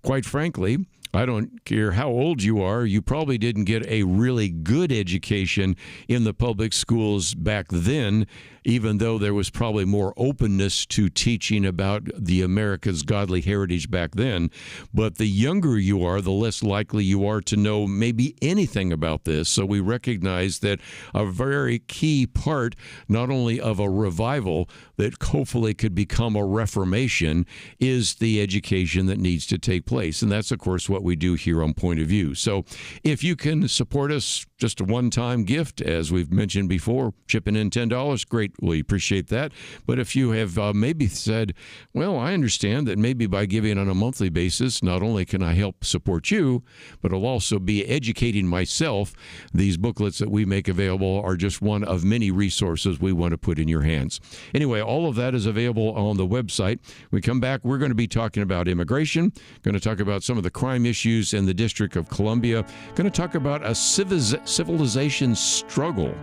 quite frankly, I don't care how old you are, you probably didn't get a really good education in the public schools back then, even though there was probably more openness to teaching about the America's godly heritage back then. But the younger you are, the less likely you are to know maybe anything about this. So we recognize that a very key part, not only of a revival that hopefully could become a reformation, is the education that needs to take place. And that's, of course, what we do here on Point of View. So if you can support us, just a one-time gift, as we've mentioned before, chipping in $10, great. We appreciate that. But if you have maybe said, well, I understand that maybe by giving on a monthly basis, not only can I help support you, but I'll also be educating myself. These booklets that we make available are just one of many resources we want to put in your hands. Anyway, all of that is available on the website. When we come back, we're going to be talking about immigration, going to talk about some of the crime issues in the District of Columbia, going to talk about a civilization struggle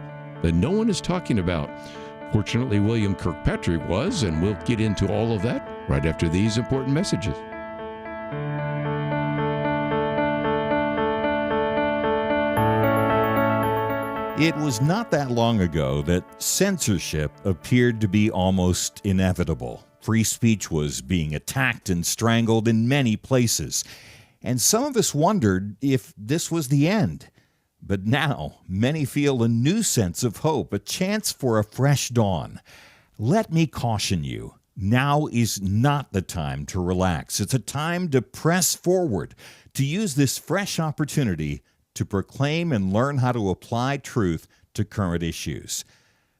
that no one is talking about. Fortunately, William Kirkpatrick was, and we'll get into all of that right after these important messages. It was not that long ago that censorship appeared to be almost inevitable. Free speech was being attacked and strangled in many places, and some of us wondered if this was the end. But now, many feel a new sense of hope, a chance for a fresh dawn. Let me caution you, now is not the time to relax. It's a time to press forward, to use this fresh opportunity to proclaim and learn how to apply truth to current issues.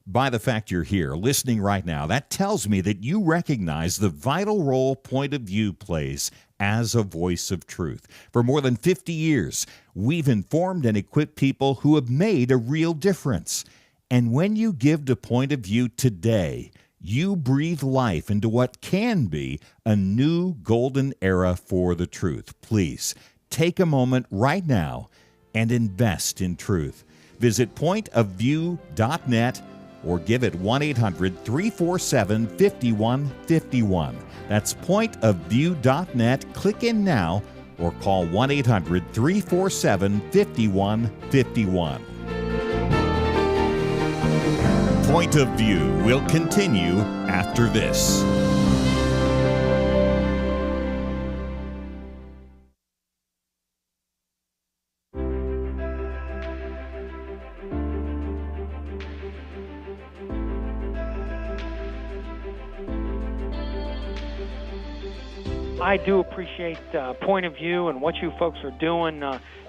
By the fact you're here, listening right now, that tells me that you recognize the vital role Point of View plays as a voice of truth. For more than 50 years, we've informed and equipped people who have made a real difference. And when you give to Point of View today, you breathe life into what can be a new golden era for the truth. Please, take a moment right now and invest in truth. Visit pointofview.net or give it 1-800-347-5151. That's pointofview.net. Click in now or call 1-800-347-5151. Point of View will continue after this. I do appreciate Point of View and what you folks are doing.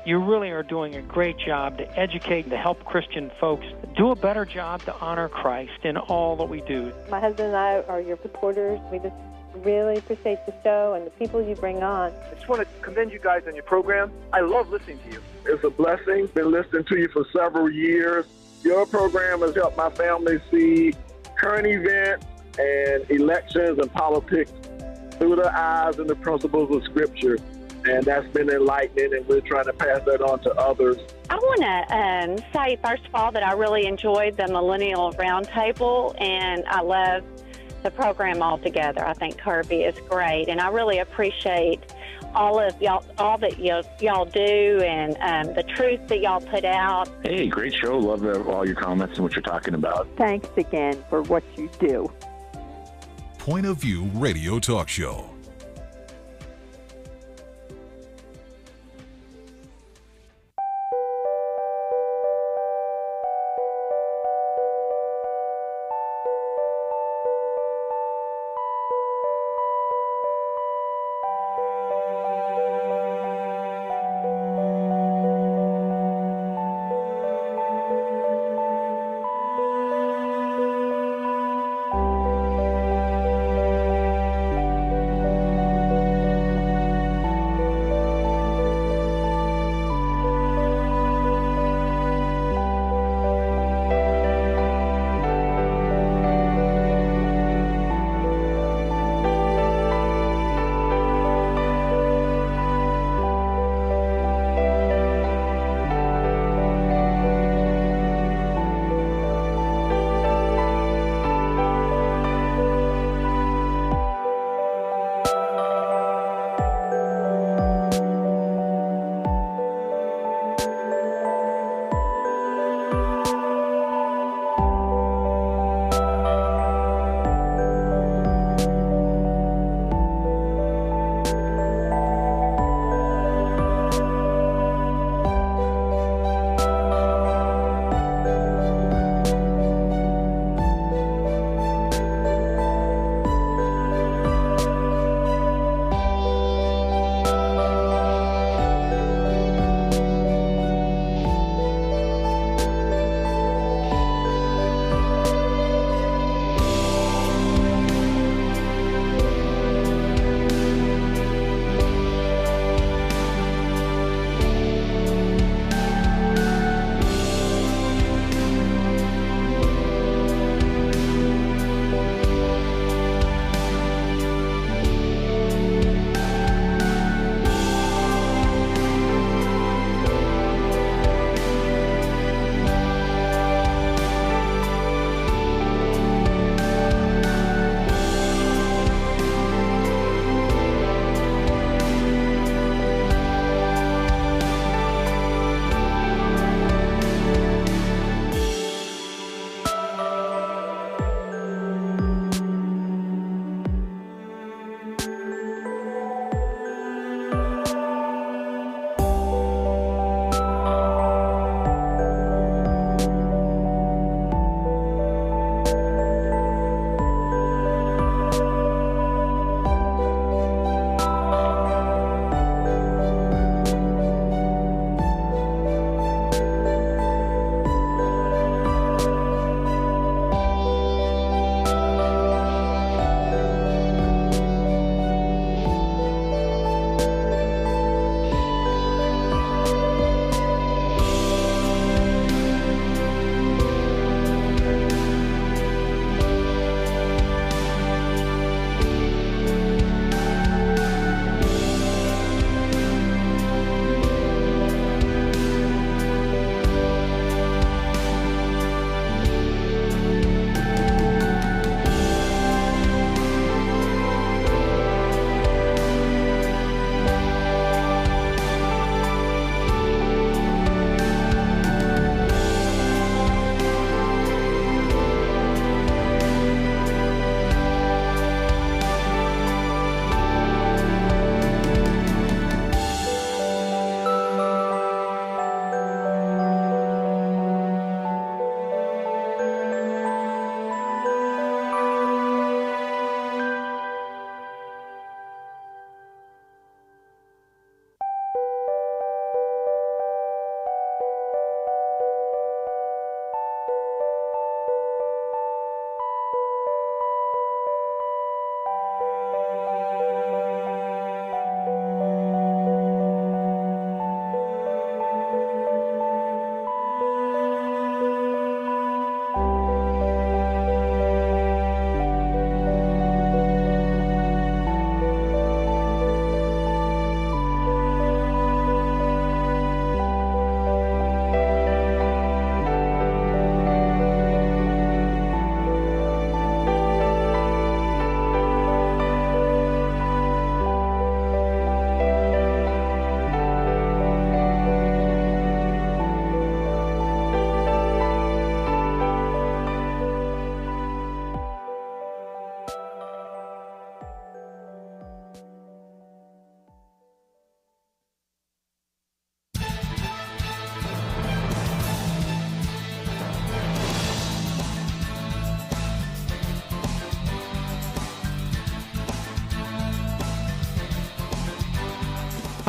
You really are doing a great job to educate and to help Christian folks do a better job to honor Christ in all that we do. My husband and I are your supporters. We just really appreciate the show and the people you bring on. I just want to commend you guys on your program. I love listening to you. It's a blessing. Been listening to you for several years. Your program has helped my family see current events and elections and politics through the eyes and the principles of Scripture. And that's been enlightening, and we're trying to pass that on to others. I want to say, first of all, that I really enjoyed the Millennial Roundtable, and I love the program altogether. I think Kerby is great, and I really appreciate all that y'all do, and the truth that y'all put out. Hey, great show. Love all your comments and what you're talking about. Thanks again for what you do. Point of View Radio Talk Show.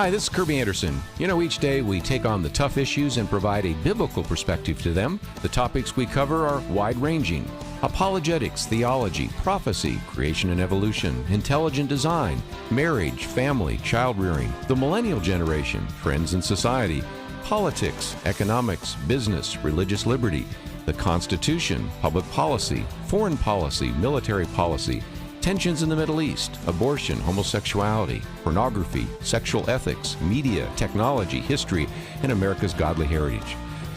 Hi, this is Kerby Anderson. You know, each day we take on the tough issues and provide a biblical perspective to them. The topics we cover are wide-ranging: apologetics, theology, prophecy, creation and evolution, intelligent design, marriage, family, child-rearing, the millennial generation, trends in society, politics, economics, business, religious liberty, the Constitution, public policy, foreign policy, military policy, tensions in the Middle East, abortion, homosexuality, pornography, sexual ethics, media, technology, history, and America's godly heritage.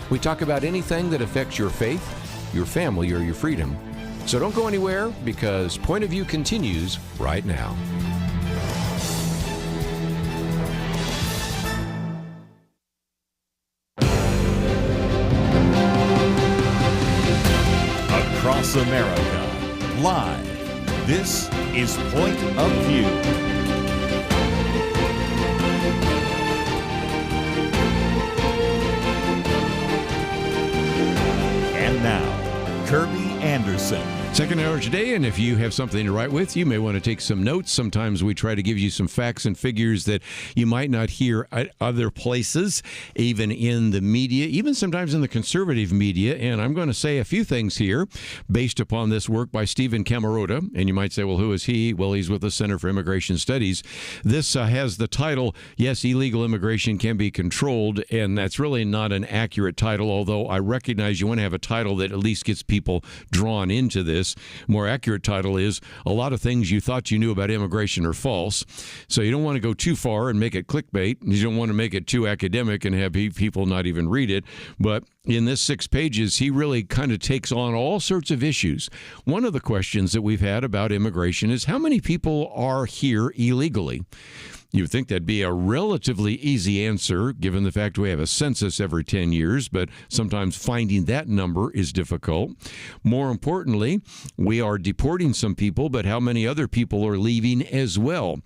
We talk about anything that affects your faith, your family, or your freedom. So don't go anywhere, because Point of View continues right now. Across America, live. This is Point of View. And now, Kerby Anderson. Second hour today, and if you have something to write with, you may want to take some notes. Sometimes we try to give you some facts and figures that you might not hear at other places, even in the media, even sometimes in the conservative media. And I'm going to say a few things here based upon this work by Stephen Camarota. And you might say, well, who is he? Well, he's with the Center for Immigration Studies. This has the title, Yes, Illegal Immigration Can Be Controlled. And that's really not an accurate title, although I recognize you want to have a title that at least gets people drawn into this. More accurate title is A Lot of Things You Thought You Knew About Immigration Are False. So you don't want to go too far and make it clickbait. You don't want to make it too academic and have people not even read it. But in this 6 pages, he really kind of takes on all sorts of issues. One of the questions that we've had about immigration is how many people are here illegally? You would think that'd be a relatively easy answer, given the fact we have a census every 10 years, but sometimes finding that number is difficult. More importantly, we are deporting some people, but how many other people are leaving as well?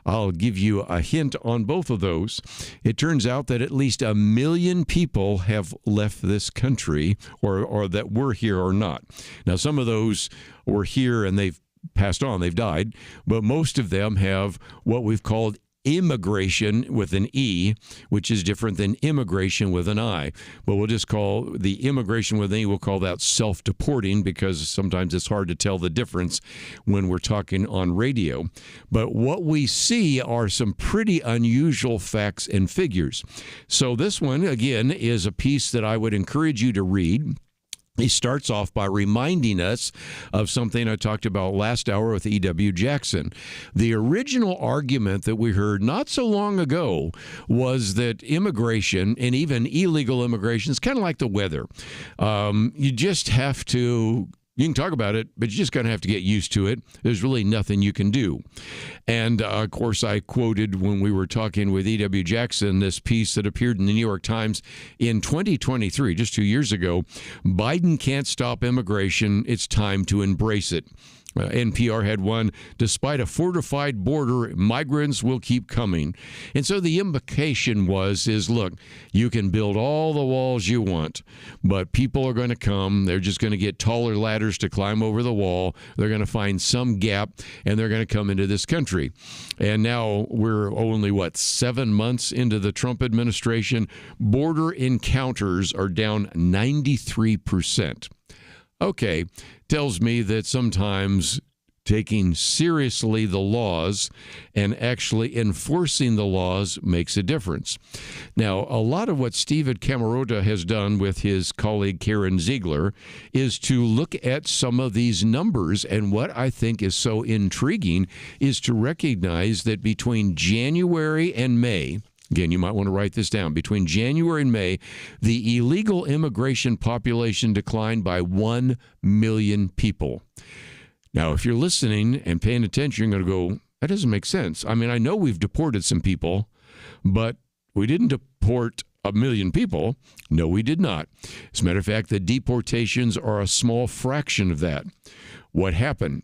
I'll give you a hint on both of those. It turns out that at least 1 million people have left this country, or that were here or not. Now, some of those were here and they've passed on, they've died, but most of them have what we've called immigration with an E, which is different than immigration with an I. But we'll just call the immigration with an E, we'll call that self-deporting, because sometimes it's hard to tell the difference when we're talking on radio. But what we see are some pretty unusual facts and figures. So this one, again, is a piece that I would encourage you to read. He starts off by reminding us of something I talked about last hour with E.W. Jackson. The original argument that we heard not so long ago was that immigration, and even illegal immigration, is kind of like the weather. You just have to... You can talk about it, but you're just going to have to get used to it. There's really nothing you can do. And, of course, I quoted when we were talking with E.W. Jackson this piece that appeared in the New York Times in 2023, just 2 years ago. Biden can't stop immigration. It's time to embrace it. NPR had one, despite a fortified border, migrants will keep coming. And so the implication is, look, you can build all the walls you want, but people are going to come. They're just going to get taller ladders to climb over the wall. They're going to find some gap, and they're going to come into this country. And now we're only, 7 months into the Trump administration. Border encounters are down 93%. Okay, tells me that sometimes taking seriously the laws and actually enforcing the laws makes a difference. Now, a lot of what Stephen Camarota has done with his colleague Karen Ziegler is to look at some of these numbers, and what I think is so intriguing is to recognize that between January and May, again, you might want to write this down. Between January and May, the illegal immigration population declined by 1 million people. Now, if you're listening and paying attention, you're going to go, that doesn't make sense. I mean, I know we've deported some people, but we didn't deport 1 million people. No, we did not. As a matter of fact, the deportations are a small fraction of that. What happened?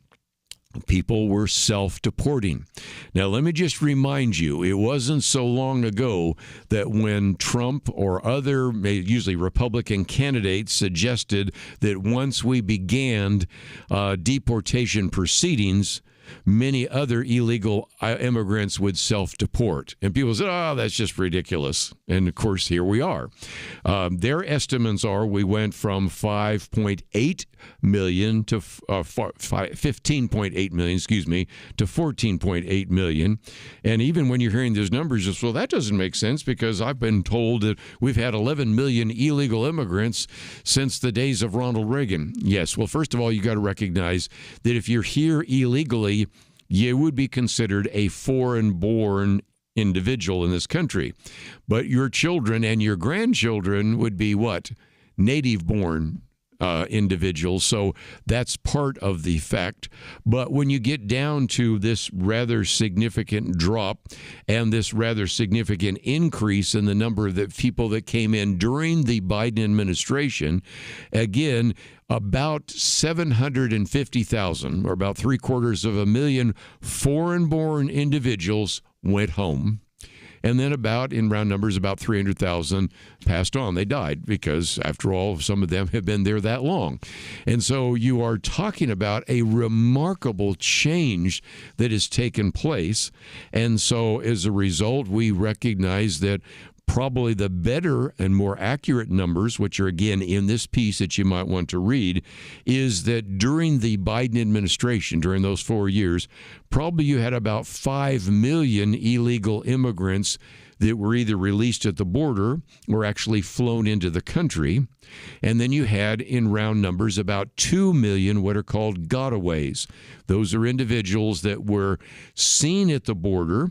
People were self-deporting. Now, let me just remind you, it wasn't so long ago that when Trump or other, usually Republican candidates, suggested that once we began deportation proceedings, many other illegal immigrants would self-deport. And people said, oh, that's just ridiculous. And, of course, here we are. Their estimates are we went from 5.8 million to 15.8 million, to 14.8 million. And even when you're hearing those numbers, just, well, that doesn't make sense because I've been told that we've had 11 million illegal immigrants since the days of Ronald Reagan. Yes, well, first of all, you got to recognize that if you're here illegally, you would be considered a foreign-born individual in this country. But your children and your grandchildren would be what? Native-born individuals. So that's part of the fact. But when you get down to this rather significant drop and this rather significant increase in the number of people that came in during the Biden administration, again, about 750,000, or about 750,000 foreign-born individuals went home. And then in round numbers, about 300,000 passed on. They died because, after all, some of them have been there that long. And so you are talking about a remarkable change that has taken place. And so as a result, we recognize that probably the better and more accurate numbers, which are again in this piece that you might want to read, is that during the Biden administration, during those 4 years, probably you had about 5 million illegal immigrants that were either released at the border or actually flown into the country. And then you had, in round numbers, about 2 million what are called gotaways. Those are individuals that were seen at the border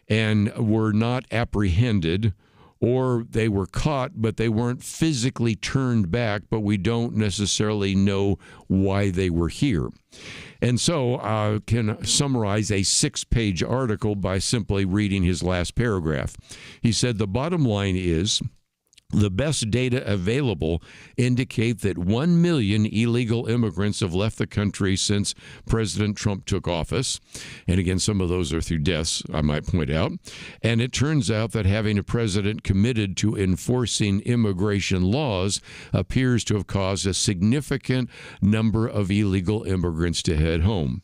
and were not apprehended, or they were caught, but they weren't physically turned back, but we don't necessarily know why they were here. And so I can summarize a 6-page article by simply reading his last paragraph. He said, the bottom line is, the best data available indicate that 1 million illegal immigrants have left the country since President Trump took office. And again, some of those are through deaths, I might point out. And it turns out that having a president committed to enforcing immigration laws appears to have caused a significant number of illegal immigrants to head home.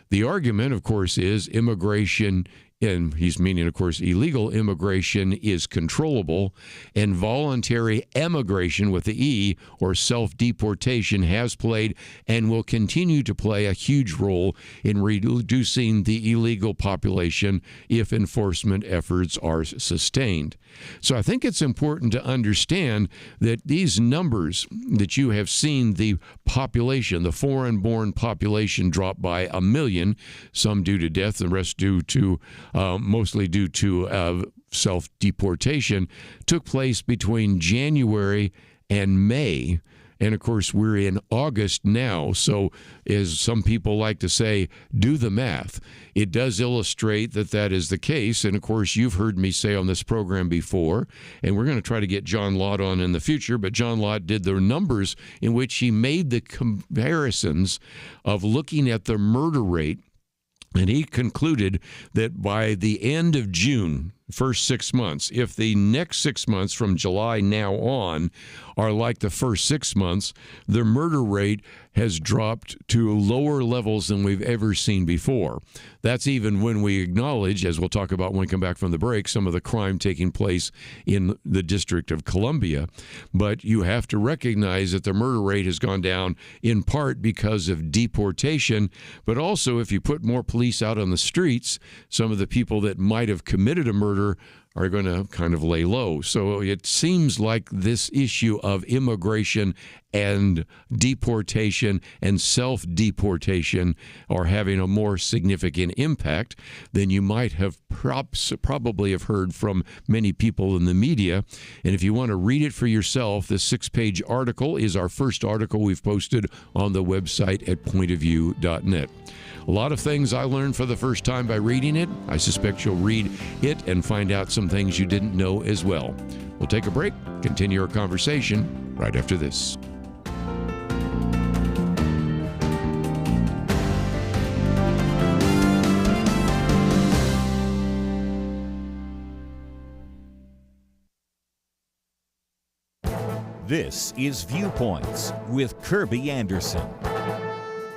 The argument, of course, is immigration, and he's meaning, of course, illegal immigration is controllable, and voluntary emigration with the E, or self-deportation, has played and will continue to play a huge role in reducing the illegal population if enforcement efforts are sustained. So I think it's important to understand that these numbers that you have seen, the population, the foreign-born population, drop by 1 million, some due to death, the rest due to mostly due to self-deportation, took place between January and May. And, of course, we're in August now. So, as some people like to say, do the math. It does illustrate that that is the case. And, of course, you've heard me say on this program before, and we're going to try to get John Lott on in the future, but John Lott did the numbers in which he made the comparisons of looking at the murder rate. And he concluded that by the end of June, first 6 months, if the next 6 months from July now on are like the first 6 months, the murder rate has dropped to lower levels than we've ever seen before. That's even when we acknowledge, as we'll talk about when we come back from the break, some of the crime taking place in the District of Columbia. But you have to recognize that the murder rate has gone down in part because of deportation, but also if you put more police out on the streets, some of the people that might have committed a murder are going to kind of lay low. So it seems like this issue of immigration and deportation and self-deportation are having a more significant impact than you might have probably have heard from many people in the media. And if you want to read it for yourself, this 6-page article is our first article we've posted on the website at pointofview.net. A lot of things I learned for the first time by reading it. I suspect you'll read it and find out some things you didn't know as well. We'll take a break, continue our conversation right after this. This is Viewpoints with Kerby Anderson.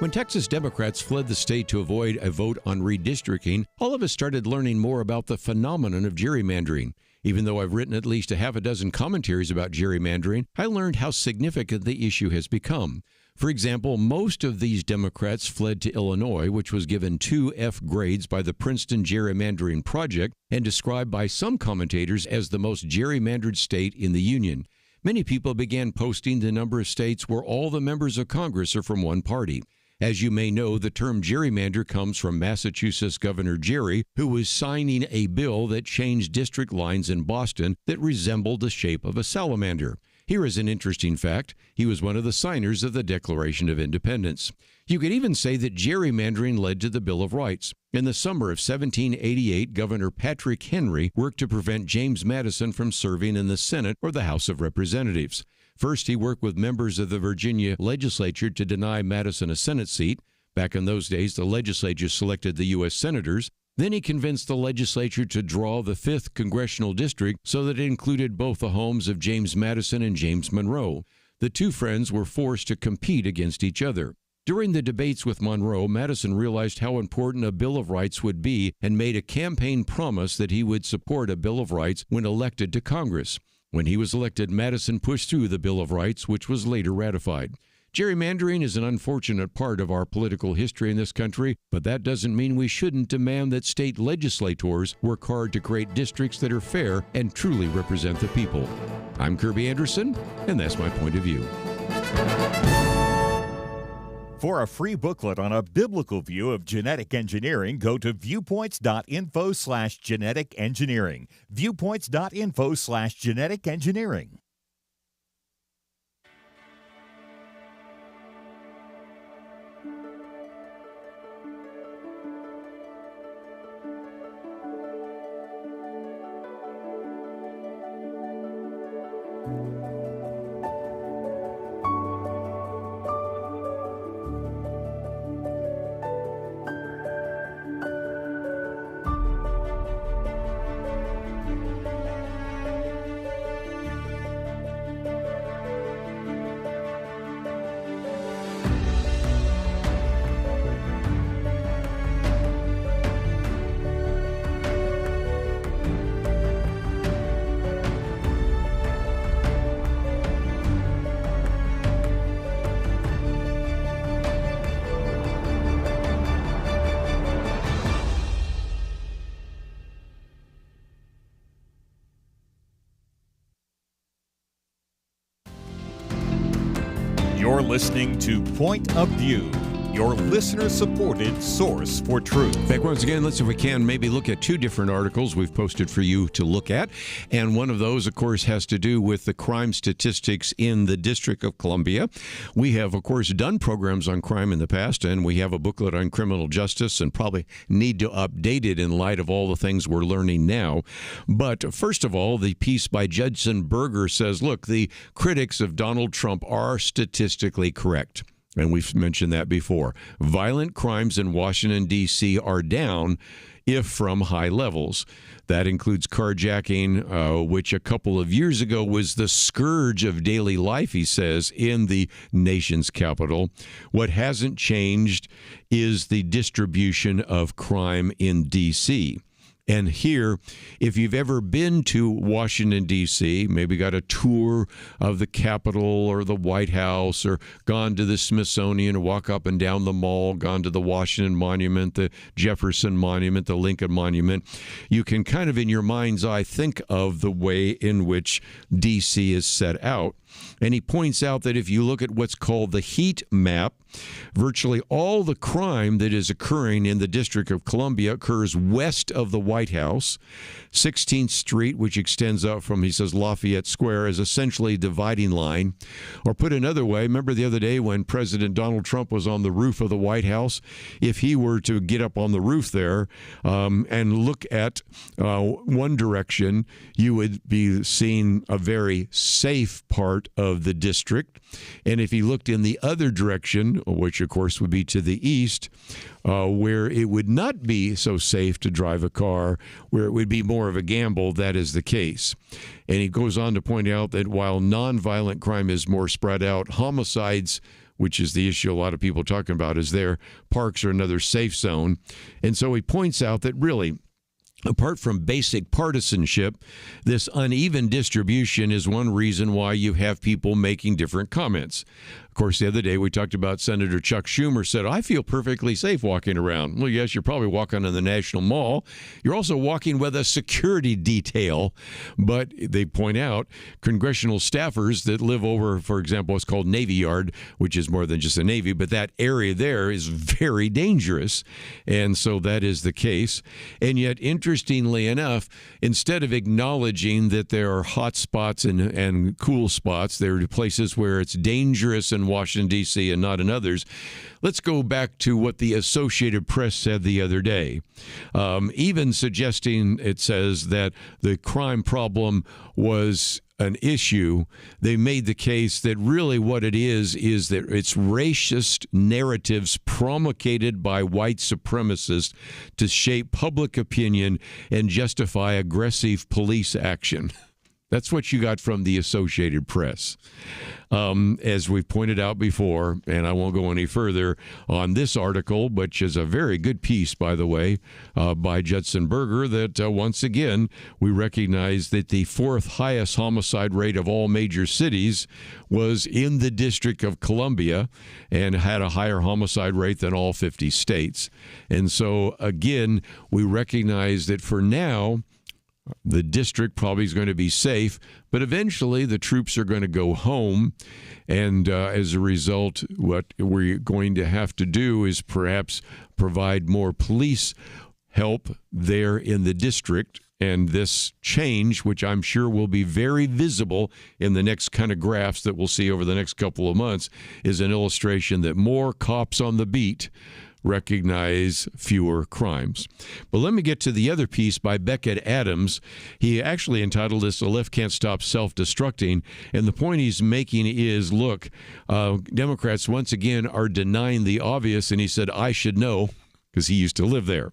When Texas Democrats fled the state to avoid a vote on redistricting, all of us started learning more about the phenomenon of gerrymandering. Even though I've written at least a half a dozen commentaries about gerrymandering, I learned how significant the issue has become. For example, most of these Democrats fled to Illinois, which was given 2 F grades by the Princeton Gerrymandering Project and described by some commentators as the most gerrymandered state in the Union. Many people began posting the number of states where all the members of Congress are from one party. As you may know, the term gerrymander comes from Massachusetts Governor Gerry, who was signing a bill that changed district lines in Boston that resembled the shape of a salamander. Here is an interesting fact. He was one of the signers of the Declaration of Independence. You could even say that gerrymandering led to the Bill of Rights. In the summer of 1788, Governor Patrick Henry worked to prevent James Madison from serving in the Senate or the House of Representatives. First, he worked with members of the Virginia legislature to deny Madison a Senate seat. Back in those days, the legislature selected the U.S. senators. Then he convinced the legislature to draw the 5th congressional district so that it included both the homes of James Madison and James Monroe. The two friends were forced to compete against each other. During the debates with Monroe, Madison realized how important a Bill of Rights would be and made a campaign promise that he would support a Bill of Rights when elected to Congress. When he was elected, Madison pushed through the Bill of Rights, which was later ratified. Gerrymandering is an unfortunate part of our political history in this country, but that doesn't mean we shouldn't demand that state legislators work hard to create districts that are fair and truly represent the people. I'm Kerby Anderson, and that's my point of view. For a free booklet on a biblical view of genetic engineering, go to viewpoints.info/genetic engineering. Viewpoints.info/genetic engineering. You're listening to Point of View, your listener-supported source for truth. Back once again, let's, if we can, maybe look at 2 different articles we've posted for you to look at. And one of those, of course, has to do with the crime statistics in the District of Columbia. We have, of course, done programs on crime in the past, and we have a booklet on criminal justice and probably need to update it in light of all the things we're learning now. But first of all, the piece by Judson Berger says, look, the critics of Donald Trump are statistically correct. And we've mentioned that before. Violent crimes in Washington, D.C. are down, if from high levels. That includes carjacking, which a couple of years ago was the scourge of daily life, he says, in the nation's capital. What hasn't changed is the distribution of crime in D.C. And here, if you've ever been to Washington, D.C., maybe got a tour of the Capitol or the White House, or gone to the Smithsonian, or walk up and down the mall, gone to the Washington Monument, the Jefferson Monument, the Lincoln Monument, you can kind of in your mind's eye think of the way in which D.C. is set out. And he points out that if you look at what's called the heat map, virtually all the crime that is occurring in the District of Columbia occurs west of the White House. 16th Street, which extends up from, he says, Lafayette Square, is essentially a dividing line. Or put another way, remember the other day when President Donald Trump was on the roof of the White House? If he were to get up on the roof there and look at one direction, you would be seeing a very safe part of the district. And if he looked in the other direction, which of course would be to the east, where it would not be so safe to drive a car, where it would be more of a gamble, that is the case. And he goes on to point out that while nonviolent crime is more spread out, homicides which is the issue a lot of people are talking about, is there. Parks are another safe zone. And so he points out that really, apart from basic partisanship, this uneven distribution is one reason why you have people making different comments. Of course, the other day we talked about Senator Chuck Schumer said, I feel perfectly safe walking around. Well, yes, you're probably walking in the National Mall. You're also walking with a security detail. But they point out congressional staffers that live over, for example, what's called Navy Yard, which is more than just a Navy, but that area there is very dangerous. And so that is the case. And yet, interestingly enough, instead of acknowledging that there are hot spots and cool spots, there are places where it's dangerous in Washington, D.C. and not in others. Let's go back to what the Associated Press said the other day, even suggesting, it says, that the crime problem was an issue. They made the case that really what it is that it's racist narratives promulgated by white supremacists to shape public opinion and justify aggressive police action. That's what you got from the Associated Press. As we've pointed out before, and I won't go any further on this article, which is a very good piece, by the way, by Judson Berger, that once again, we recognize that the fourth highest homicide rate of all major cities was in the District of Columbia and had a higher homicide rate than all 50 states. And so, again, we recognize that for now, the district probably is going to be safe, but eventually the troops are going to go home. And as a result, what we're going to have to do is perhaps provide more police help there in the district. And this change, which I'm sure will be very visible in the next kind of graphs that we'll see over the next couple of months, is an illustration that more cops on the beat recognize fewer crimes. But let me get to the other piece by Beckett Adams. He actually entitled this, "The Left Can't Stop Self-Destructing." And the point he's making is, look, Democrats once again are denying the obvious. And he said, I should know, because he used to live there.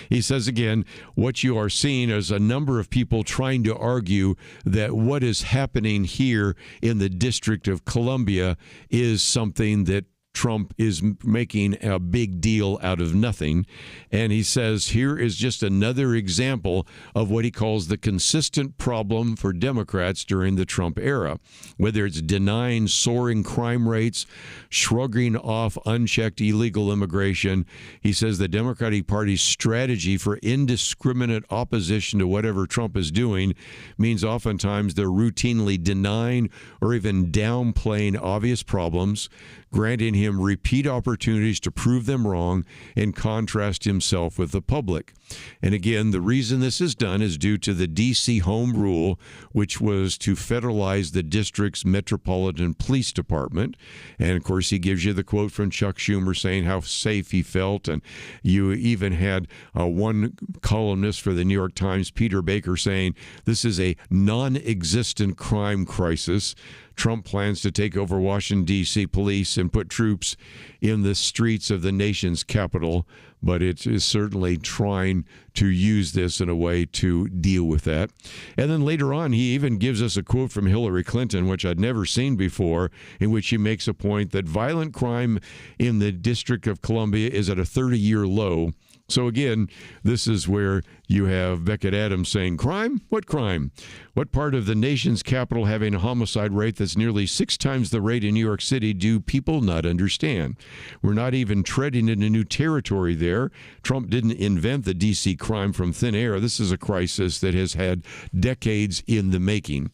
He says again, what you are seeing is a number of people trying to argue that what is happening here in the District of Columbia is something that Trump is making a big deal out of nothing. And he says here is just another example of what he calls the consistent problem for Democrats during the Trump era, whether it's denying soaring crime rates, shrugging off unchecked illegal immigration. He says the Democratic Party's strategy for indiscriminate opposition to whatever Trump is doing means oftentimes they're routinely denying or even downplaying obvious problems, granting him repeat opportunities to prove them wrong and contrast himself with the public. And again, the reason this is done is due to the D.C. home rule, which was to federalize the district's Metropolitan Police Department. And of course, he gives you the quote from Chuck Schumer saying how safe he felt. And you even had one columnist for the New York Times, Peter Baker, saying this is a non-existent crime crisis. Trump plans to take over Washington, D.C. police and put troops in the streets of the nation's capital, but it is certainly trying to use this in a way to deal with that. And then later on, he even gives us a quote from Hillary Clinton, which I'd never seen before, in which he makes a point that violent crime in the District of Columbia is at a 30-year low. So again, this is where you have Beckett Adams saying, crime? What crime? What part of the nation's capital having a homicide rate that's nearly 6 times the rate in New York City do people not understand? We're not even treading into new territory there. Trump didn't invent the D.C. crime from thin air. This is a crisis that has had decades in the making.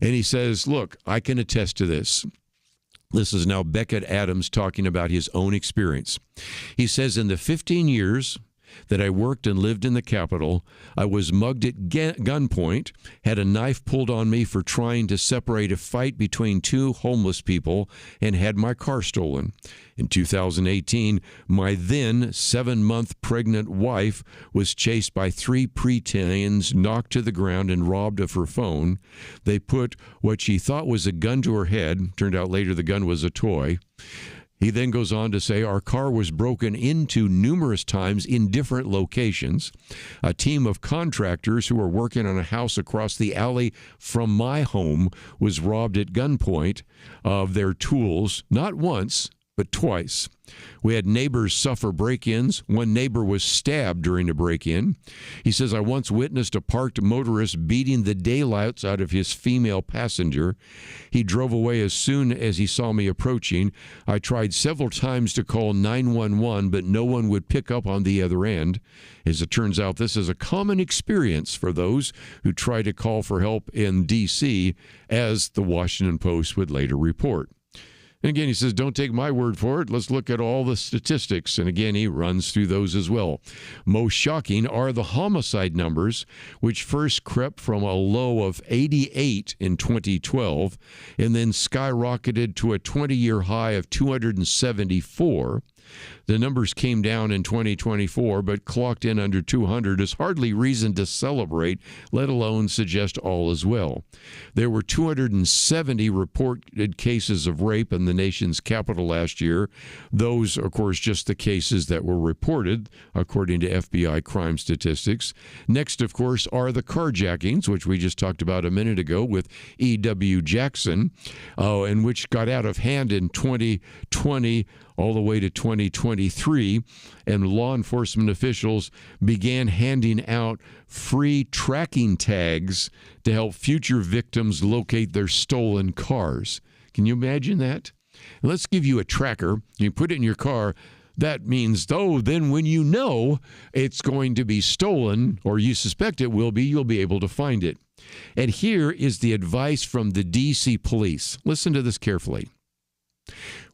And he says, look, I can attest to this. This is now Beckett Adams talking about his own experience. He says, in the 15 years that I worked and lived in the Capitol, I was mugged at gunpoint, had a knife pulled on me for trying to separate a fight between 2 homeless people, and had my car stolen. In 2018, my then 7-month pregnant wife was chased by 3 preteens, knocked to the ground, and robbed of her phone. They put what she thought was a gun to her head. Turned out later the gun was a toy. He then goes on to say, our car was broken into numerous times in different locations. A team of contractors who were working on a house across the alley from my home was robbed at gunpoint of their tools, not once, but twice. We had neighbors suffer break-ins. One neighbor was stabbed during a break-in. He says, I once witnessed a parked motorist beating the daylights out of his female passenger. He drove away as soon as he saw me approaching. I tried several times to call 911, but no one would pick up on the other end. As it turns out, this is a common experience for those who try to call for help in D.C., as the Washington Post would later report. And again, he says, don't take my word for it. Let's look at all the statistics. And again, he runs through those as well. Most shocking are the homicide numbers, which first crept from a low of 88 in 2012 and then skyrocketed to a 20-year high of 274. The numbers came down in 2024, but clocked in under 200 is hardly reason to celebrate, let alone suggest all is well. There were 270 reported cases of rape in the nation's capital last year. Those, of course, just the cases that were reported, according to FBI crime statistics. Next, of course, are the carjackings, which we just talked about a minute ago with E.W. Jackson, and which got out of hand in 2020 all the way to 2023, and law enforcement officials began handing out free tracking tags to help future victims locate their stolen cars. Can you imagine that? And let's give you a tracker. You put it in your car. That means, though, then when you know it's going to be stolen, or you suspect it will be, you'll be able to find it. And here is the advice from the D.C. police. Listen to this carefully.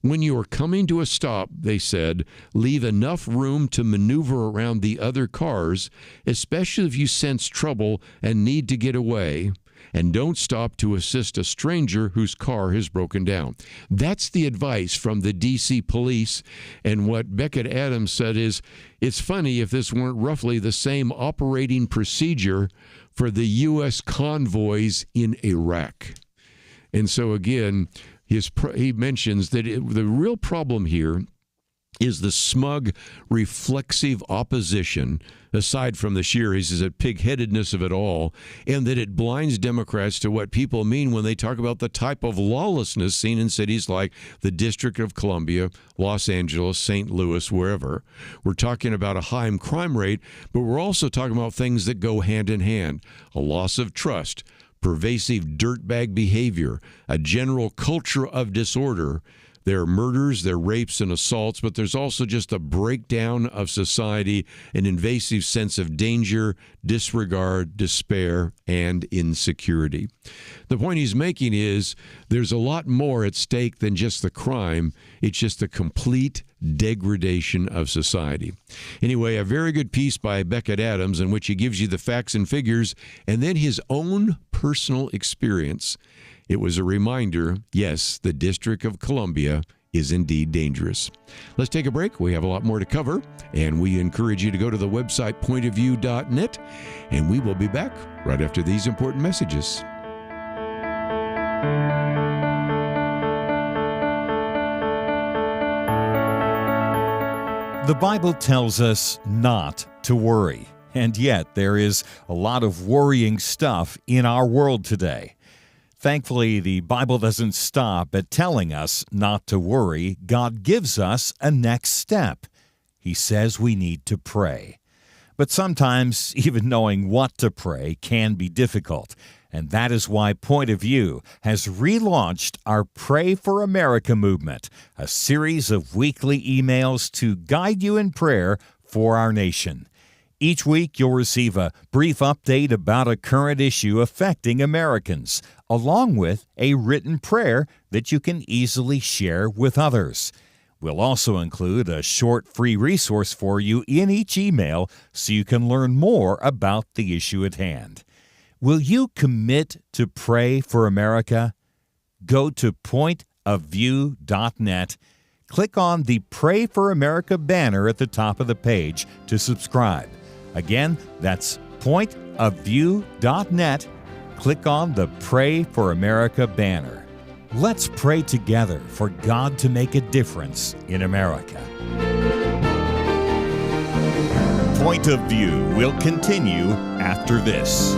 When you are coming to a stop, they said, leave enough room to maneuver around the other cars, especially if you sense trouble and need to get away, and don't stop to assist a stranger whose car has broken down. That's the advice from the D.C. police, and what Beckett Adams said is, it's funny if this weren't roughly the same operating procedure for the U.S. convoys in Iraq. And so again, he mentions that the real problem here is the smug, reflexive opposition, aside from the sheer, he says, pig-headedness of it all, and that it blinds Democrats to what people mean when they talk about the type of lawlessness seen in cities like the District of Columbia, Los Angeles, St. Louis, wherever. We're talking about a high crime rate, but we're also talking about things that go hand in hand. A loss of trust, pervasive dirtbag behavior, a general culture of disorder. There are murders, there are rapes and assaults, but there's also just a breakdown of society, an invasive sense of danger, disregard, despair, and insecurity. The point he's making is there's a lot more at stake than just the crime. It's just the complete degradation of society. Anyway, a very good piece by Beckett Adams in which he gives you the facts and figures and then his own personal experience. It was a reminder, yes, the District of Columbia is indeed dangerous. Let's take a break. We have a lot more to cover, and we encourage you to go to the website pointofview.net, and we will be back right after these important messages. The Bible tells us not to worry, and yet there is a lot of worrying stuff in our world today. Thankfully, the Bible doesn't stop at telling us not to worry. God gives us a next step. He says we need to pray. But sometimes even knowing what to pray can be difficult, and that is why Point of View has relaunched our Pray for America movement, a series of weekly emails to guide you in prayer for our nation. Each week, you'll receive a brief update about a current issue affecting Americans, along with a written prayer that you can easily share with others. We'll also include a short free resource for you in each email so you can learn more about the issue at hand. Will you commit to pray for America? Go to pointofview.net. Click on the Pray for America banner at the top of the page to subscribe. Again, that's pointofview.net. Click on the Pray for America banner. Let's pray together for God to make a difference in America. Point of View will continue after this.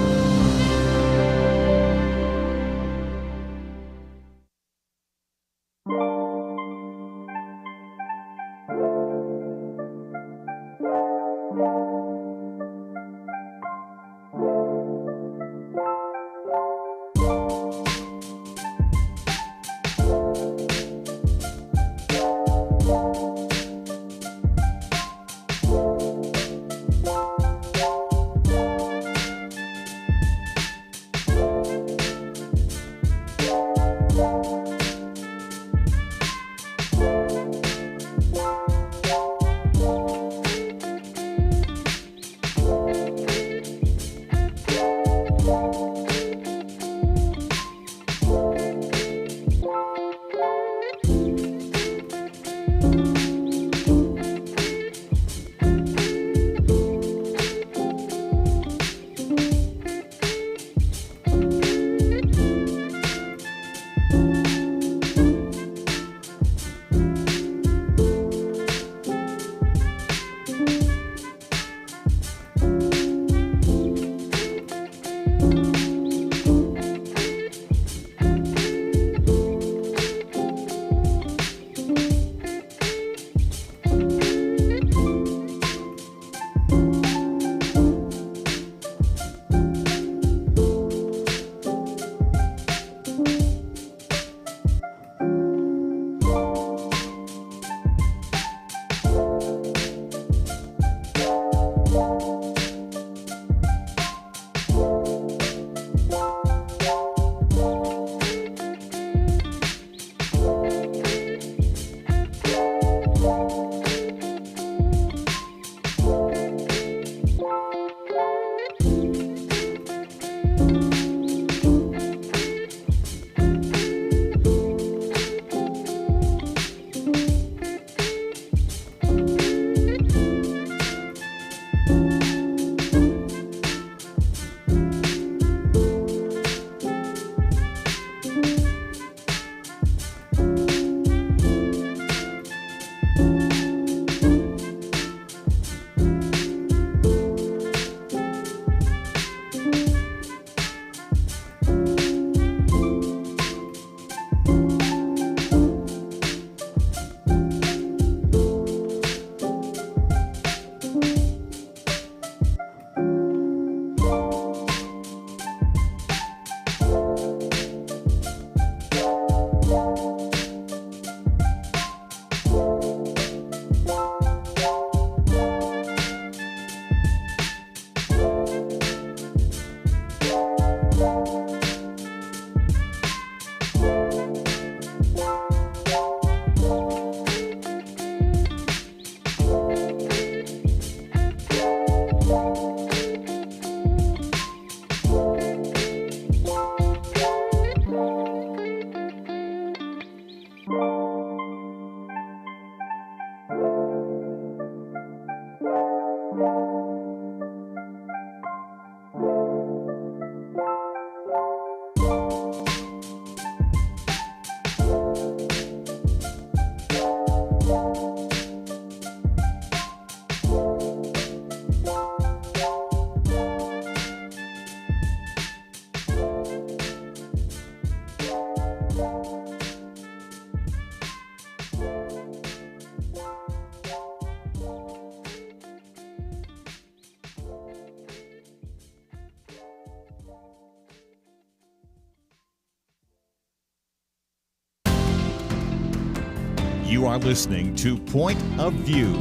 You are listening to Point of View.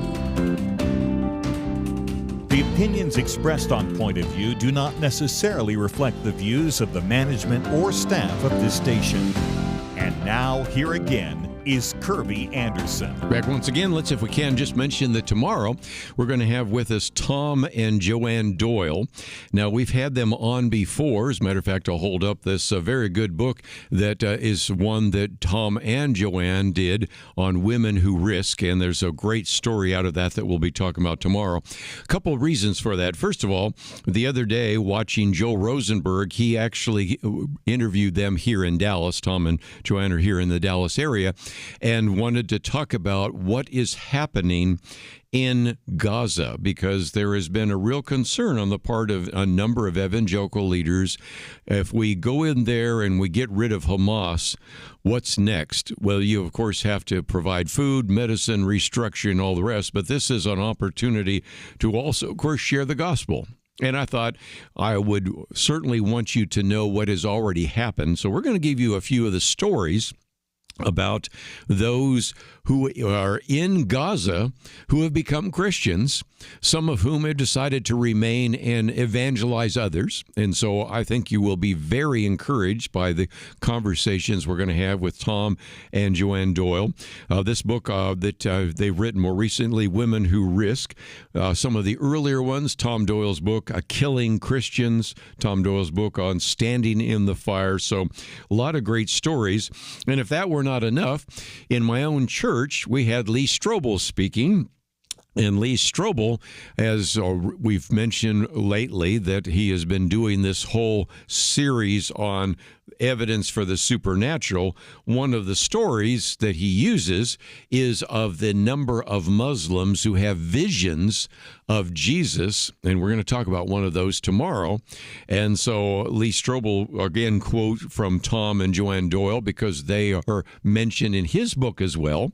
The opinions expressed on Point of View do not necessarily reflect the views of the management or staff of this station. And now, here again, is Kerby Anderson. Back once again. Let's, if we can, just mention that tomorrow we're going to have with us Tom and Joanne Doyle. Now, we've had them on before. As a matter of fact, I'll hold up this very good book that is one that Tom and Joanne did on women who risk, and there's a great story out of that we'll be talking about tomorrow. A couple of reasons for that. First of all, the other day, watching Joe Rosenberg, he actually interviewed them here in Dallas. Tom and Joanne are here in the Dallas area, and wanted to talk about what is happening in Gaza, because there has been a real concern on the part of a number of evangelical leaders. If we go in there and we get rid of Hamas, what's next? Well, you, of course, have to provide food, medicine, restructuring, all the rest, but this is an opportunity to also, of course, share the gospel. And I thought I would certainly want you to know what has already happened. So we're going to give you a few of the stories about those who are in Gaza who have become Christians, some of whom have decided to remain and evangelize others. And so I think you will be very encouraged by the conversations we're going to have with Tom and Joanne Doyle. This book that they've written more recently, Women Who Risk. Some of the earlier ones, Tom Doyle's book, Killing Christians, Tom Doyle's book on Standing in the Fire. So a lot of great stories. And if that were not enough, in my own church, we had Lee Strobel speaking. And Lee Strobel, as we've mentioned lately, that he has been doing this whole series on evidence for the supernatural. One of the stories that he uses is of the number of Muslims who have visions of Jesus, and we're going to talk about one of those tomorrow. And so Lee Strobel, again, quote from Tom and Joanne Doyle, because they are mentioned in his book as well.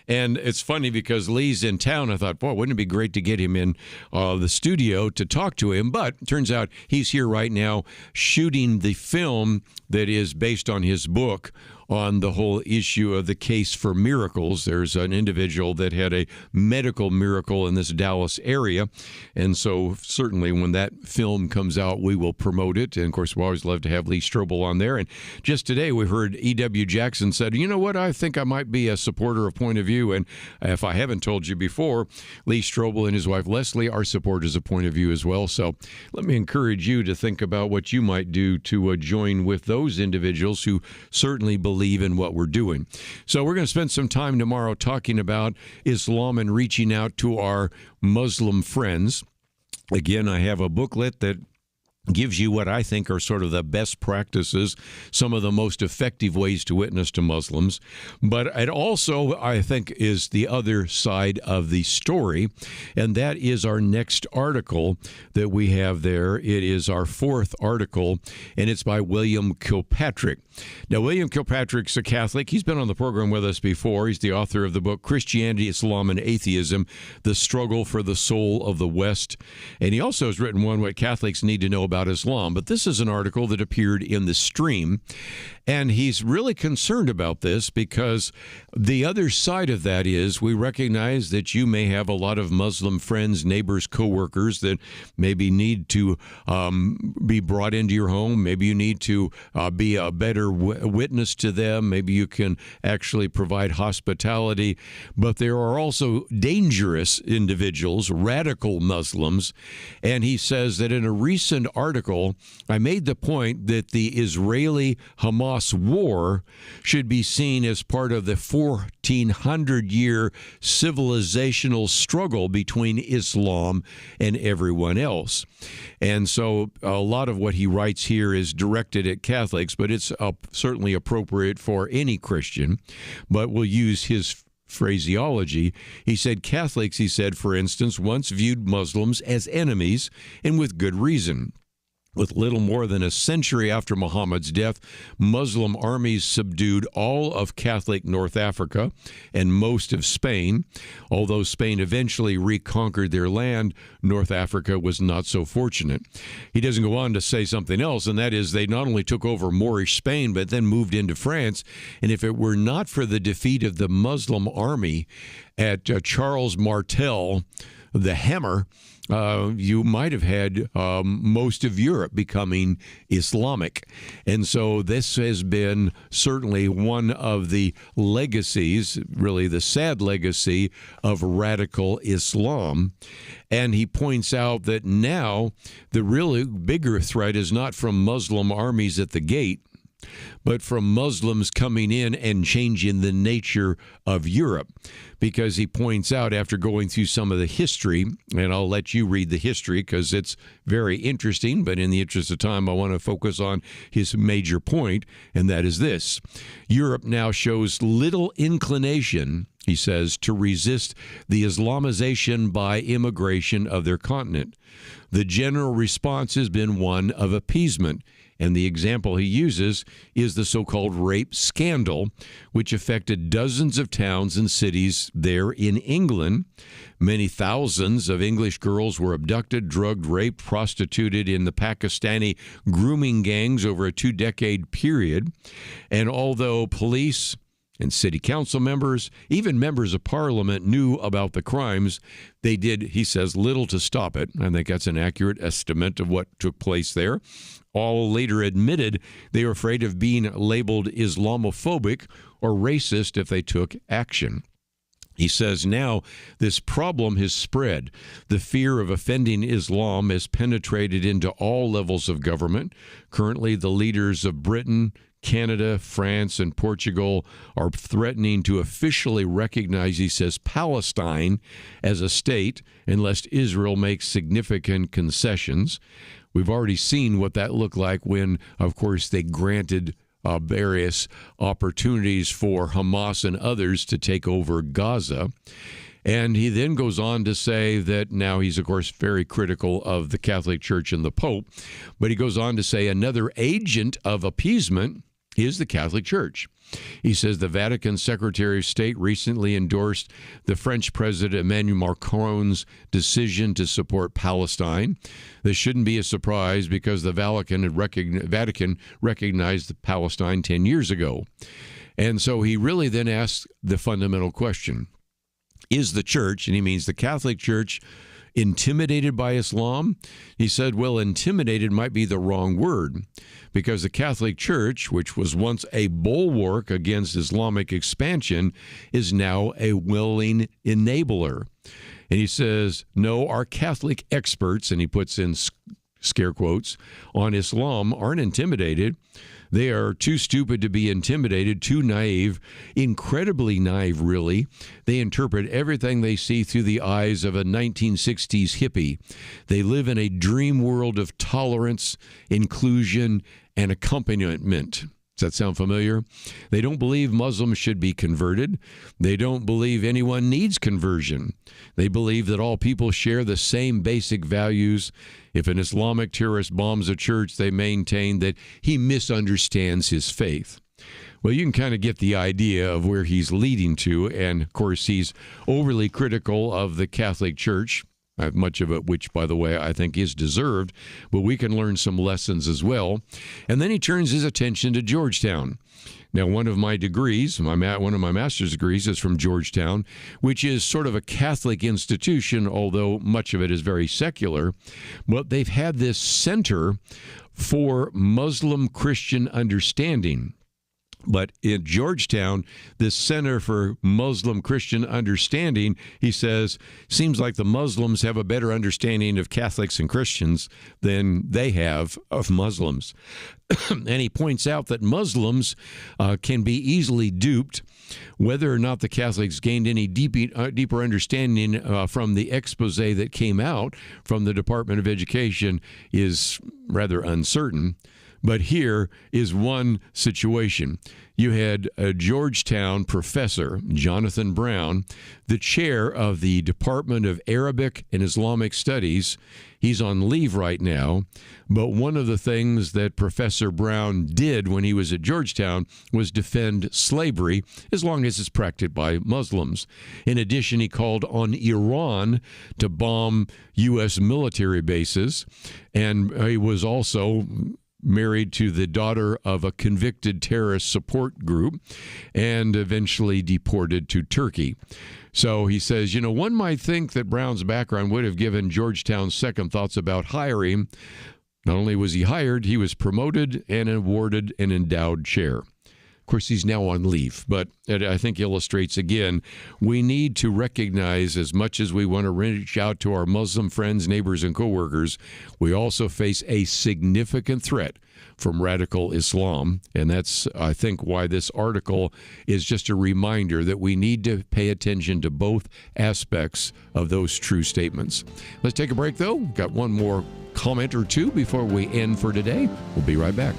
And it's funny because Lee's in town. I thought, boy, wouldn't it be great to get him in the studio to talk to him? But it turns out he's here right now shooting the film that is based on his book on the whole issue of the case for miracles. There's an individual that had a medical miracle in this Dallas area. And so certainly when that film comes out, we will promote it. And of course, we always love to have Lee Strobel on there. And just today we heard E.W. Jackson said, you know what, I think I might be a supporter of Point of View. And if I haven't told you before, Lee Strobel and his wife Leslie are supporters of Point of View as well. So let me encourage you to think about what you might do to join with those individuals who certainly believe in what we're doing. So we're going to spend some time tomorrow talking about Islam and reaching out to our Muslim friends. Again, I have a booklet that gives you what I think are sort of the best practices, some of the most effective ways to witness to Muslims. But it also, I think, is the other side of the story, and that is our next article that we have there. It is our fourth article, and it's by William Kilpatrick. Now, William Kilpatrick's a Catholic. He's been on the program with us before. He's the author of the book Christianity, Islam, and Atheism, The Struggle for the Soul of the West. And he also has written one, What Catholics Need to Know About Islam. But this is an article that appeared in the Stream, and he's really concerned about this because the other side of that is we recognize that you may have a lot of Muslim friends, neighbors, coworkers that maybe need to be brought into your home. Maybe you need to be a better witness to them. Maybe you can actually provide hospitality. But there are also dangerous individuals, radical Muslims. And he says that in a recent article, I made the point that the Israeli-Hamas war should be seen as part of the 1400-year civilizational struggle between Islam and everyone else. And so a lot of what he writes here is directed at Catholics, but it's certainly appropriate for any Christian. But we'll use his phraseology. He said Catholics, he said, for instance, once viewed Muslims as enemies, and with good reason. With little more than a century after Muhammad's death, Muslim armies subdued all of Catholic North Africa and most of Spain. Although Spain eventually reconquered their land, North Africa was not so fortunate. He doesn't go on to say something else, and that is they not only took over Moorish Spain, but then moved into France. And if it were not for the defeat of the Muslim army at Charles Martel, the Hammer, you might have had most of Europe becoming Islamic. And so this has been certainly one of the legacies, really the sad legacy of radical Islam. And he points out that now the really bigger threat is not from Muslim armies at the gate, but from Muslims coming in and changing the nature of Europe. Because he points out, after going through some of the history, and I'll let you read the history because it's very interesting, but in the interest of time, I want to focus on his major point, and that is this. Europe now shows little inclination, he says, to resist the Islamization by immigration of their continent. The general response has been one of appeasement. And the example he uses is the so-called rape scandal, which affected dozens of towns and cities there in England. Many thousands of English girls were abducted, drugged, raped, prostituted in the Pakistani grooming gangs over a 2-decade period. And although police and city council members, even members of parliament, knew about the crimes, they did, he says, little to stop it. I think that's an accurate estimate of what took place there. All later admitted they were afraid of being labeled Islamophobic or racist if they took action. He says now this problem has spread. The fear of offending Islam has penetrated into all levels of government. Currently, the leaders of Britain, Canada, France, and Portugal are threatening to officially recognize, he says, Palestine as a state unless Israel makes significant concessions. We've already seen what that looked like when, of course, they granted various opportunities for Hamas and others to take over Gaza. And he then goes on to say that now he's, of course, very critical of the Catholic Church and the Pope, but he goes on to say another agent of appeasement is the Catholic Church. He says the Vatican Secretary of State recently endorsed the French President Emmanuel Macron's decision to support Palestine. This shouldn't be a surprise because the Vatican recognized Palestine 10 years ago. And so he really then asked the fundamental question, is the church, and he means the Catholic Church, intimidated by Islam? He said, well, intimidated might be the wrong word, because the Catholic Church, which was once a bulwark against Islamic expansion, is now a willing enabler. And he says, no, our Catholic experts, and he puts in scare quotes, on Islam aren't intimidated. They are too stupid to be intimidated, too naive, incredibly naive, really. They interpret everything they see through the eyes of a 1960s hippie. They live in a dream world of tolerance, inclusion, and accompaniment. Does that sound familiar? They don't believe Muslims should be converted. They don't believe anyone needs conversion. They believe that all people share the same basic values. If an Islamic terrorist bombs a church, they maintain that he misunderstands his faith. Well, you can kind of get the idea of where he's leading to, and of course he's overly critical of the Catholic Church, much of it which, by the way, I think is deserved, but we can learn some lessons as well. And then he turns his attention to Georgetown. Now, one of my degrees, one of my master's degrees is from Georgetown, which is sort of a Catholic institution, although much of it is very secular. But they've had this center for Muslim Christian understanding. But in Georgetown, this Center for Muslim Christian Understanding, he says, seems like the Muslims have a better understanding of Catholics and Christians than they have of Muslims. And he points out that Muslims can be easily duped. Whether or not the Catholics gained any deeper understanding from the expose that came out from the Department of Education is rather uncertain. But here is one situation. You had a Georgetown professor, Jonathan Brown, the chair of the Department of Arabic and Islamic Studies. He's on leave right now, but one of the things that Professor Brown did when he was at Georgetown was defend slavery as long as it's practiced by Muslims. In addition, he called on Iran to bomb U.S. military bases, and he was also married to the daughter of a convicted terrorist support group and eventually deported to Turkey. So he says, one might think that Brown's background would have given Georgetown second thoughts about hiring. Not only was he hired, he was promoted and awarded an endowed chair. Of course, he's now on leave, but it, I think, illustrates again, we need to recognize, as much as we want to reach out to our Muslim friends, neighbors, and coworkers, we also face a significant threat from radical Islam. And that's, I think, why this article is just a reminder that we need to pay attention to both aspects of those true statements. Let's take a break, though. Got one more comment or two before we end for today. We'll be right back.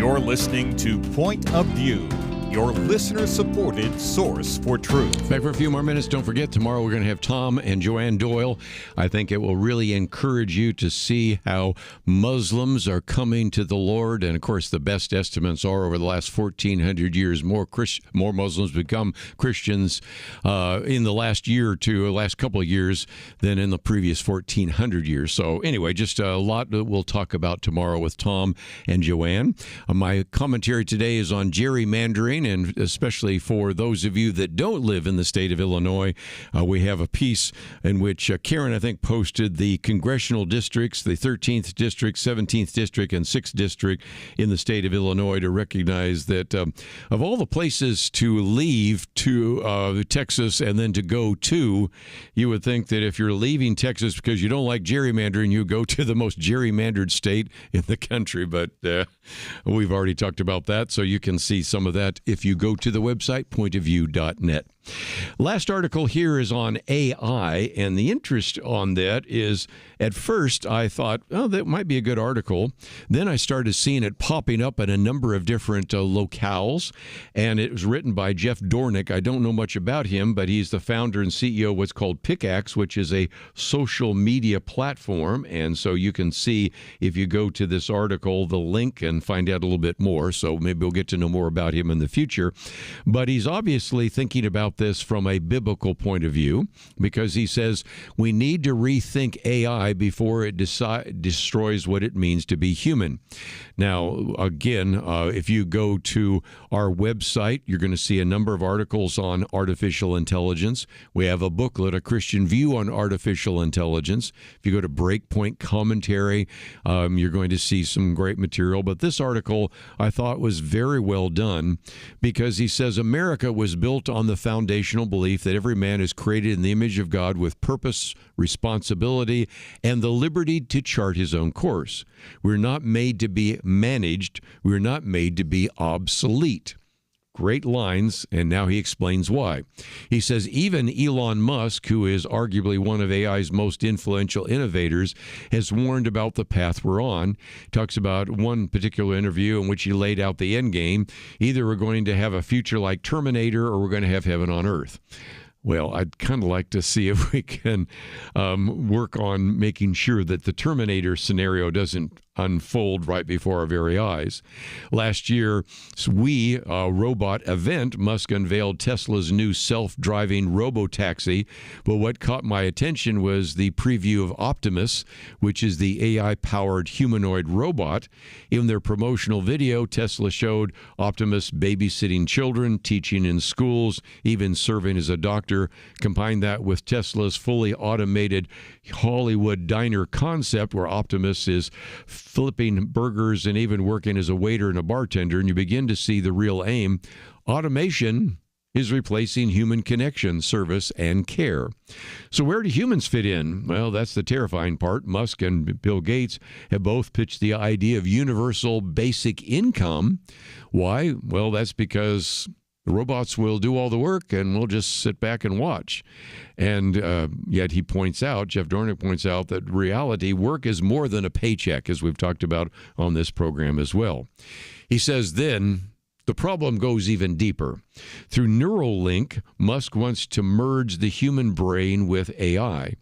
You're listening to Point of View. your listener-supported source for truth. Back for a few more minutes. Don't forget, tomorrow we're going to have Tom and Joanne Doyle. I think it will really encourage you to see how Muslims are coming to the Lord. And, of course, the best estimates are over the last 1,400 years, more Muslims become Christians in the last year or two, last couple of years, than in the previous 1,400 years. So, anyway, just a lot that we'll talk about tomorrow with Tom and Joanne. My commentary today is on gerrymandering, and especially for those of you that don't live in the state of Illinois, we have a piece in which Karen, I think, posted the congressional districts, the 13th district, 17th district, and 6th district in the state of Illinois, to recognize that of all the places to leave to Texas and then to go to, you would think that if you're leaving Texas because you don't like gerrymandering, you go to the most gerrymandered state in the country. But we've already talked about that, so you can see some of that if you go to the website, pointofview.net. Last article here is on AI, and the interest on that is, at first I thought, oh, that might be a good article. Then I started seeing it popping up in a number of different locales, and it was written by Jeff Dornick. I don't know much about him, but he's the founder and CEO of what's called Pickaxe, which is a social media platform, and so you can see, if you go to this article, the link and find out a little bit more, so maybe we'll get to know more about him in the future. But he's obviously thinking about this from a biblical point of view, because he says we need to rethink AI before it destroys what it means to be human. Now, again, if you go to our website, you're going to see a number of articles on artificial intelligence. We have a booklet, A Christian View on Artificial Intelligence. If you go to Breakpoint Commentary, you're going to see some great material. But this article, I thought, was very well done, because he says America was built on the foundational belief that every man is created in the image of God with purpose, responsibility, and the liberty to chart his own course. We're not made to be managed. We're not made to be obsolete. Great lines, and now he explains why. He says even Elon Musk, who is arguably one of AI's most influential innovators, has warned about the path we're on. He talks about one particular interview in which he laid out the end game. Either we're going to have a future like Terminator, or we're going to have heaven on earth. Well, I'd kind of like to see if we can work on making sure that the Terminator scenario doesn't unfold right before our very eyes. Last year, robot event, Musk unveiled Tesla's new self-driving robotaxi. But what caught my attention was the preview of Optimus, which is the AI-powered humanoid robot. In their promotional video, Tesla showed Optimus babysitting children, teaching in schools, even serving as a doctor. Combine that with Tesla's fully automated Hollywood diner concept, where Optimus is flipping burgers and even working as a waiter and a bartender, and you begin to see the real aim. Automation is replacing human connection, service, and care. So where do humans fit in? Well, that's the terrifying part. Musk and Bill Gates have both pitched the idea of universal basic income. Why? Well, that's because the robots will do all the work, and we'll just sit back and watch. And yet Jeff Dornick points out that reality, work is more than a paycheck, as we've talked about on this program as well. He says then, the problem goes even deeper. Through Neuralink, Musk wants to merge the human brain with AI.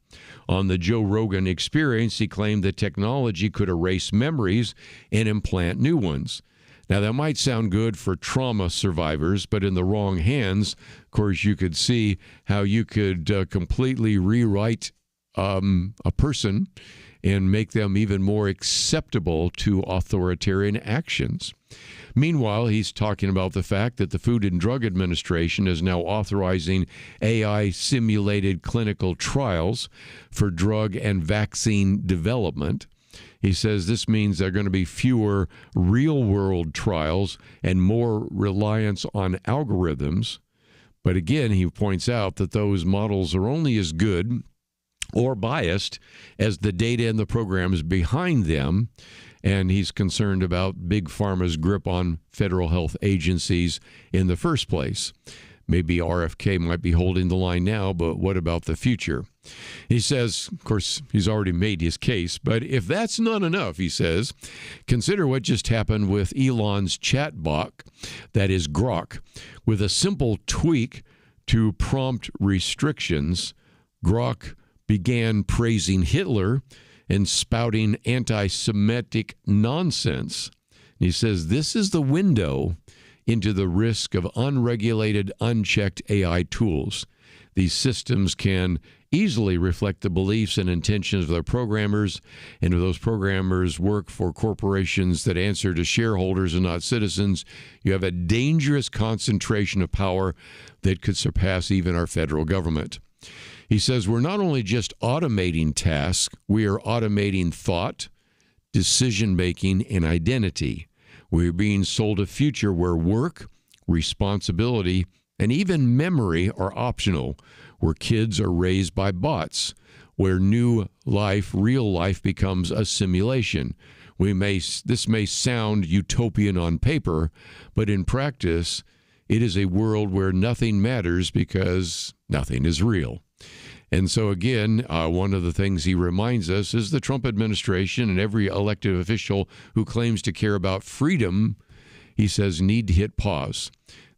On the Joe Rogan Experience, he claimed that technology could erase memories and implant new ones. Now, that might sound good for trauma survivors, but in the wrong hands, of course, you could see how you could completely rewrite a person and make them even more acceptable to authoritarian actions. Meanwhile, he's talking about the fact that the Food and Drug Administration is now authorizing AI-simulated clinical trials for drug and vaccine development. He says this means there are going to be fewer real-world trials and more reliance on algorithms. But again, he points out that those models are only as good or biased as the data and the programs behind them. And he's concerned about Big Pharma's grip on federal health agencies in the first place. Maybe RFK might be holding the line now, but what about the future? He says, of course, he's already made his case, but if that's not enough, he says, consider what just happened with Elon's chatbot, that is Grok. With a simple tweak to prompt restrictions, Grok began praising Hitler and spouting anti-Semitic nonsense. He says this is the window into the risk of unregulated, unchecked AI tools. These systems can easily reflect the beliefs and intentions of their programmers, and if those programmers work for corporations that answer to shareholders and not citizens, you have a dangerous concentration of power that could surpass even our federal government. He says we're not only just automating tasks, we are automating thought, decision-making, and identity. We're being sold a future where work, responsibility, and even memory are optional, where kids are raised by bots, where new life, real life, becomes a simulation. This may sound utopian on paper, but in practice, it is a world where nothing matters because nothing is real. And so, again, one of the things he reminds us is the Trump administration and every elected official who claims to care about freedom, he says, need to hit pause.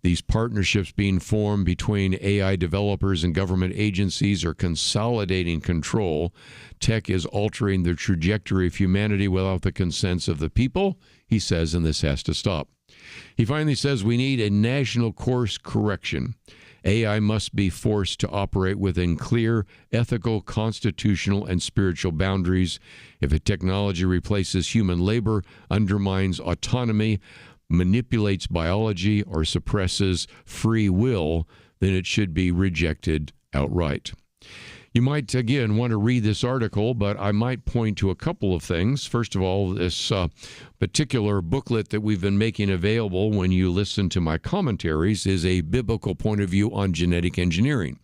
These partnerships being formed between AI developers and government agencies are consolidating control. Tech is altering the trajectory of humanity without the consents of the people, he says, and this has to stop. He finally says we need a national course correction. AI must be forced to operate within clear, ethical, constitutional, and spiritual boundaries. If a technology replaces human labor, undermines autonomy, manipulates biology, or suppresses free will, then it should be rejected outright. You might, again, want to read this article, but I might point to a couple of things. First of all, this particular booklet that we've been making available when you listen to my commentaries is a biblical point of view on genetic engineering.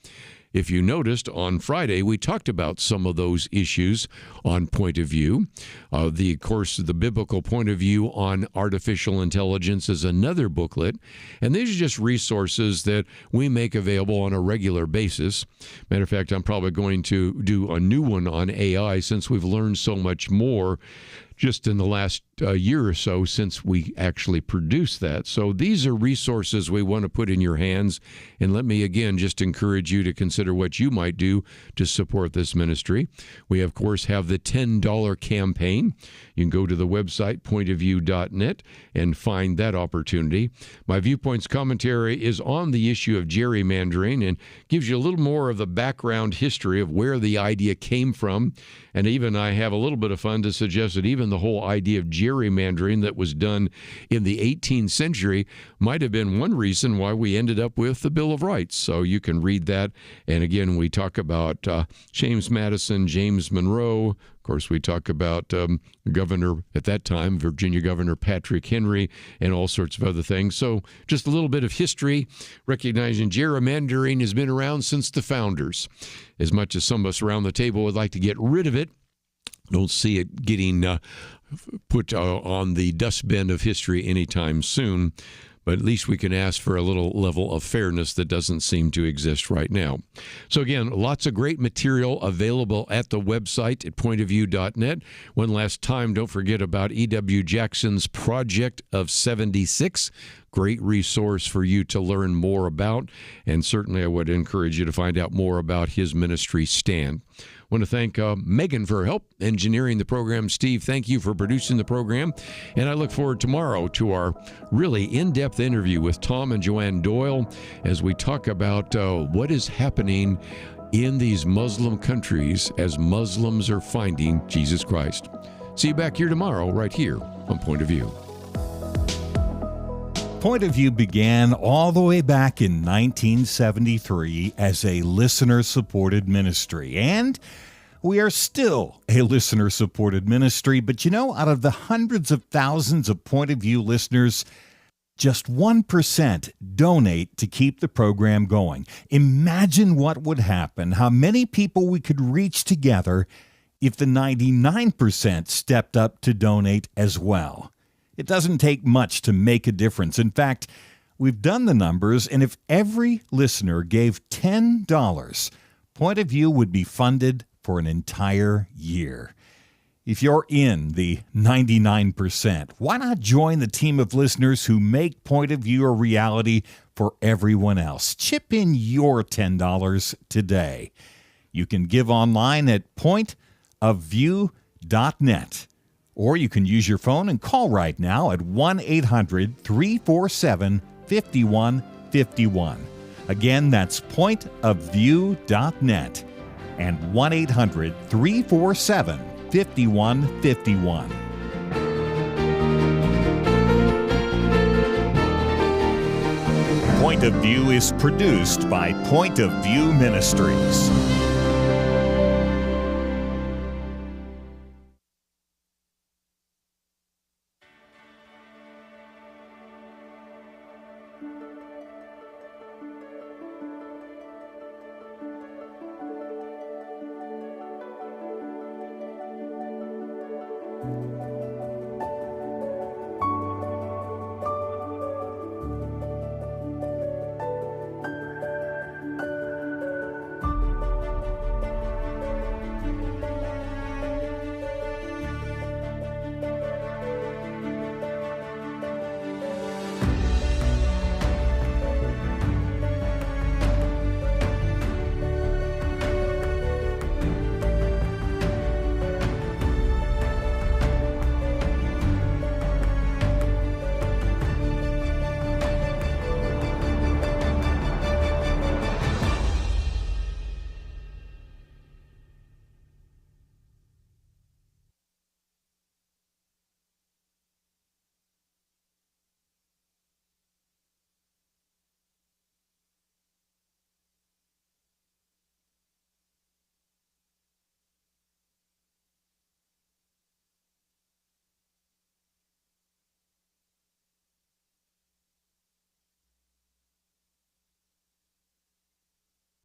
If you noticed, on Friday, we talked about some of those issues on point of view. Of course, the biblical point of view on artificial intelligence is another booklet. And these are just resources that we make available on a regular basis. Matter of fact, I'm probably going to do a new one on AI since we've learned so much more just in the last year or so since we actually produced that. So these are resources we want to put in your hands. And let me again just encourage you to consider what you might do to support this ministry. We, of course, have the $10 campaign. You can go to the website, pointofview.net, and find that opportunity. My Viewpoints commentary is on the issue of gerrymandering and gives you a little more of the background history of where the idea came from. And even I have a little bit of fun to suggest that even the whole idea of gerrymandering that was done in the 18th century might have been one reason why we ended up with the Bill of Rights. So you can read that. And again, we talk about James Madison, James Monroe. Of course, we talk about Governor, at that time, Virginia Governor Patrick Henry, and all sorts of other things. So just a little bit of history, recognizing gerrymandering has been around since the founders. As much as some of us around the table would like to get rid of it, don't see it getting put on the dustbin of history anytime soon. But at least we can ask for a little level of fairness that doesn't seem to exist right now. So again, lots of great material available at the website at pointofview.net. One last time, don't forget about E.W. Jackson's Project of 76. Great resource for you to learn more about. And certainly I would encourage you to find out more about his ministry Stand. I want to thank Megan for her help engineering the program. Steve, thank you for producing the program. And I look forward tomorrow to our really in-depth interview with Tom and Joanne Doyle as we talk about what is happening in these Muslim countries as Muslims are finding Jesus Christ. See you back here tomorrow, right here on Point of View. Point of View began all the way back in 1973 as a listener-supported ministry, and we are still a listener-supported ministry. But you know, out of the hundreds of thousands of Point of View listeners, just 1% donate to keep the program going. Imagine what would happen, how many people we could reach together if the 99% stepped up to donate as well. It doesn't take much to make a difference. In fact, we've done the numbers, and if every listener gave $10, Point of View would be funded for an entire year. If you're in the 99%, why not join the team of listeners who make Point of View a reality for everyone else? Chip in your $10 today. You can give online at pointofview.net, or you can use your phone and call right now at 1-800-347-5151. Again, that's pointofview.net and 1-800-347-5151. Point of View is produced by Point of View Ministries.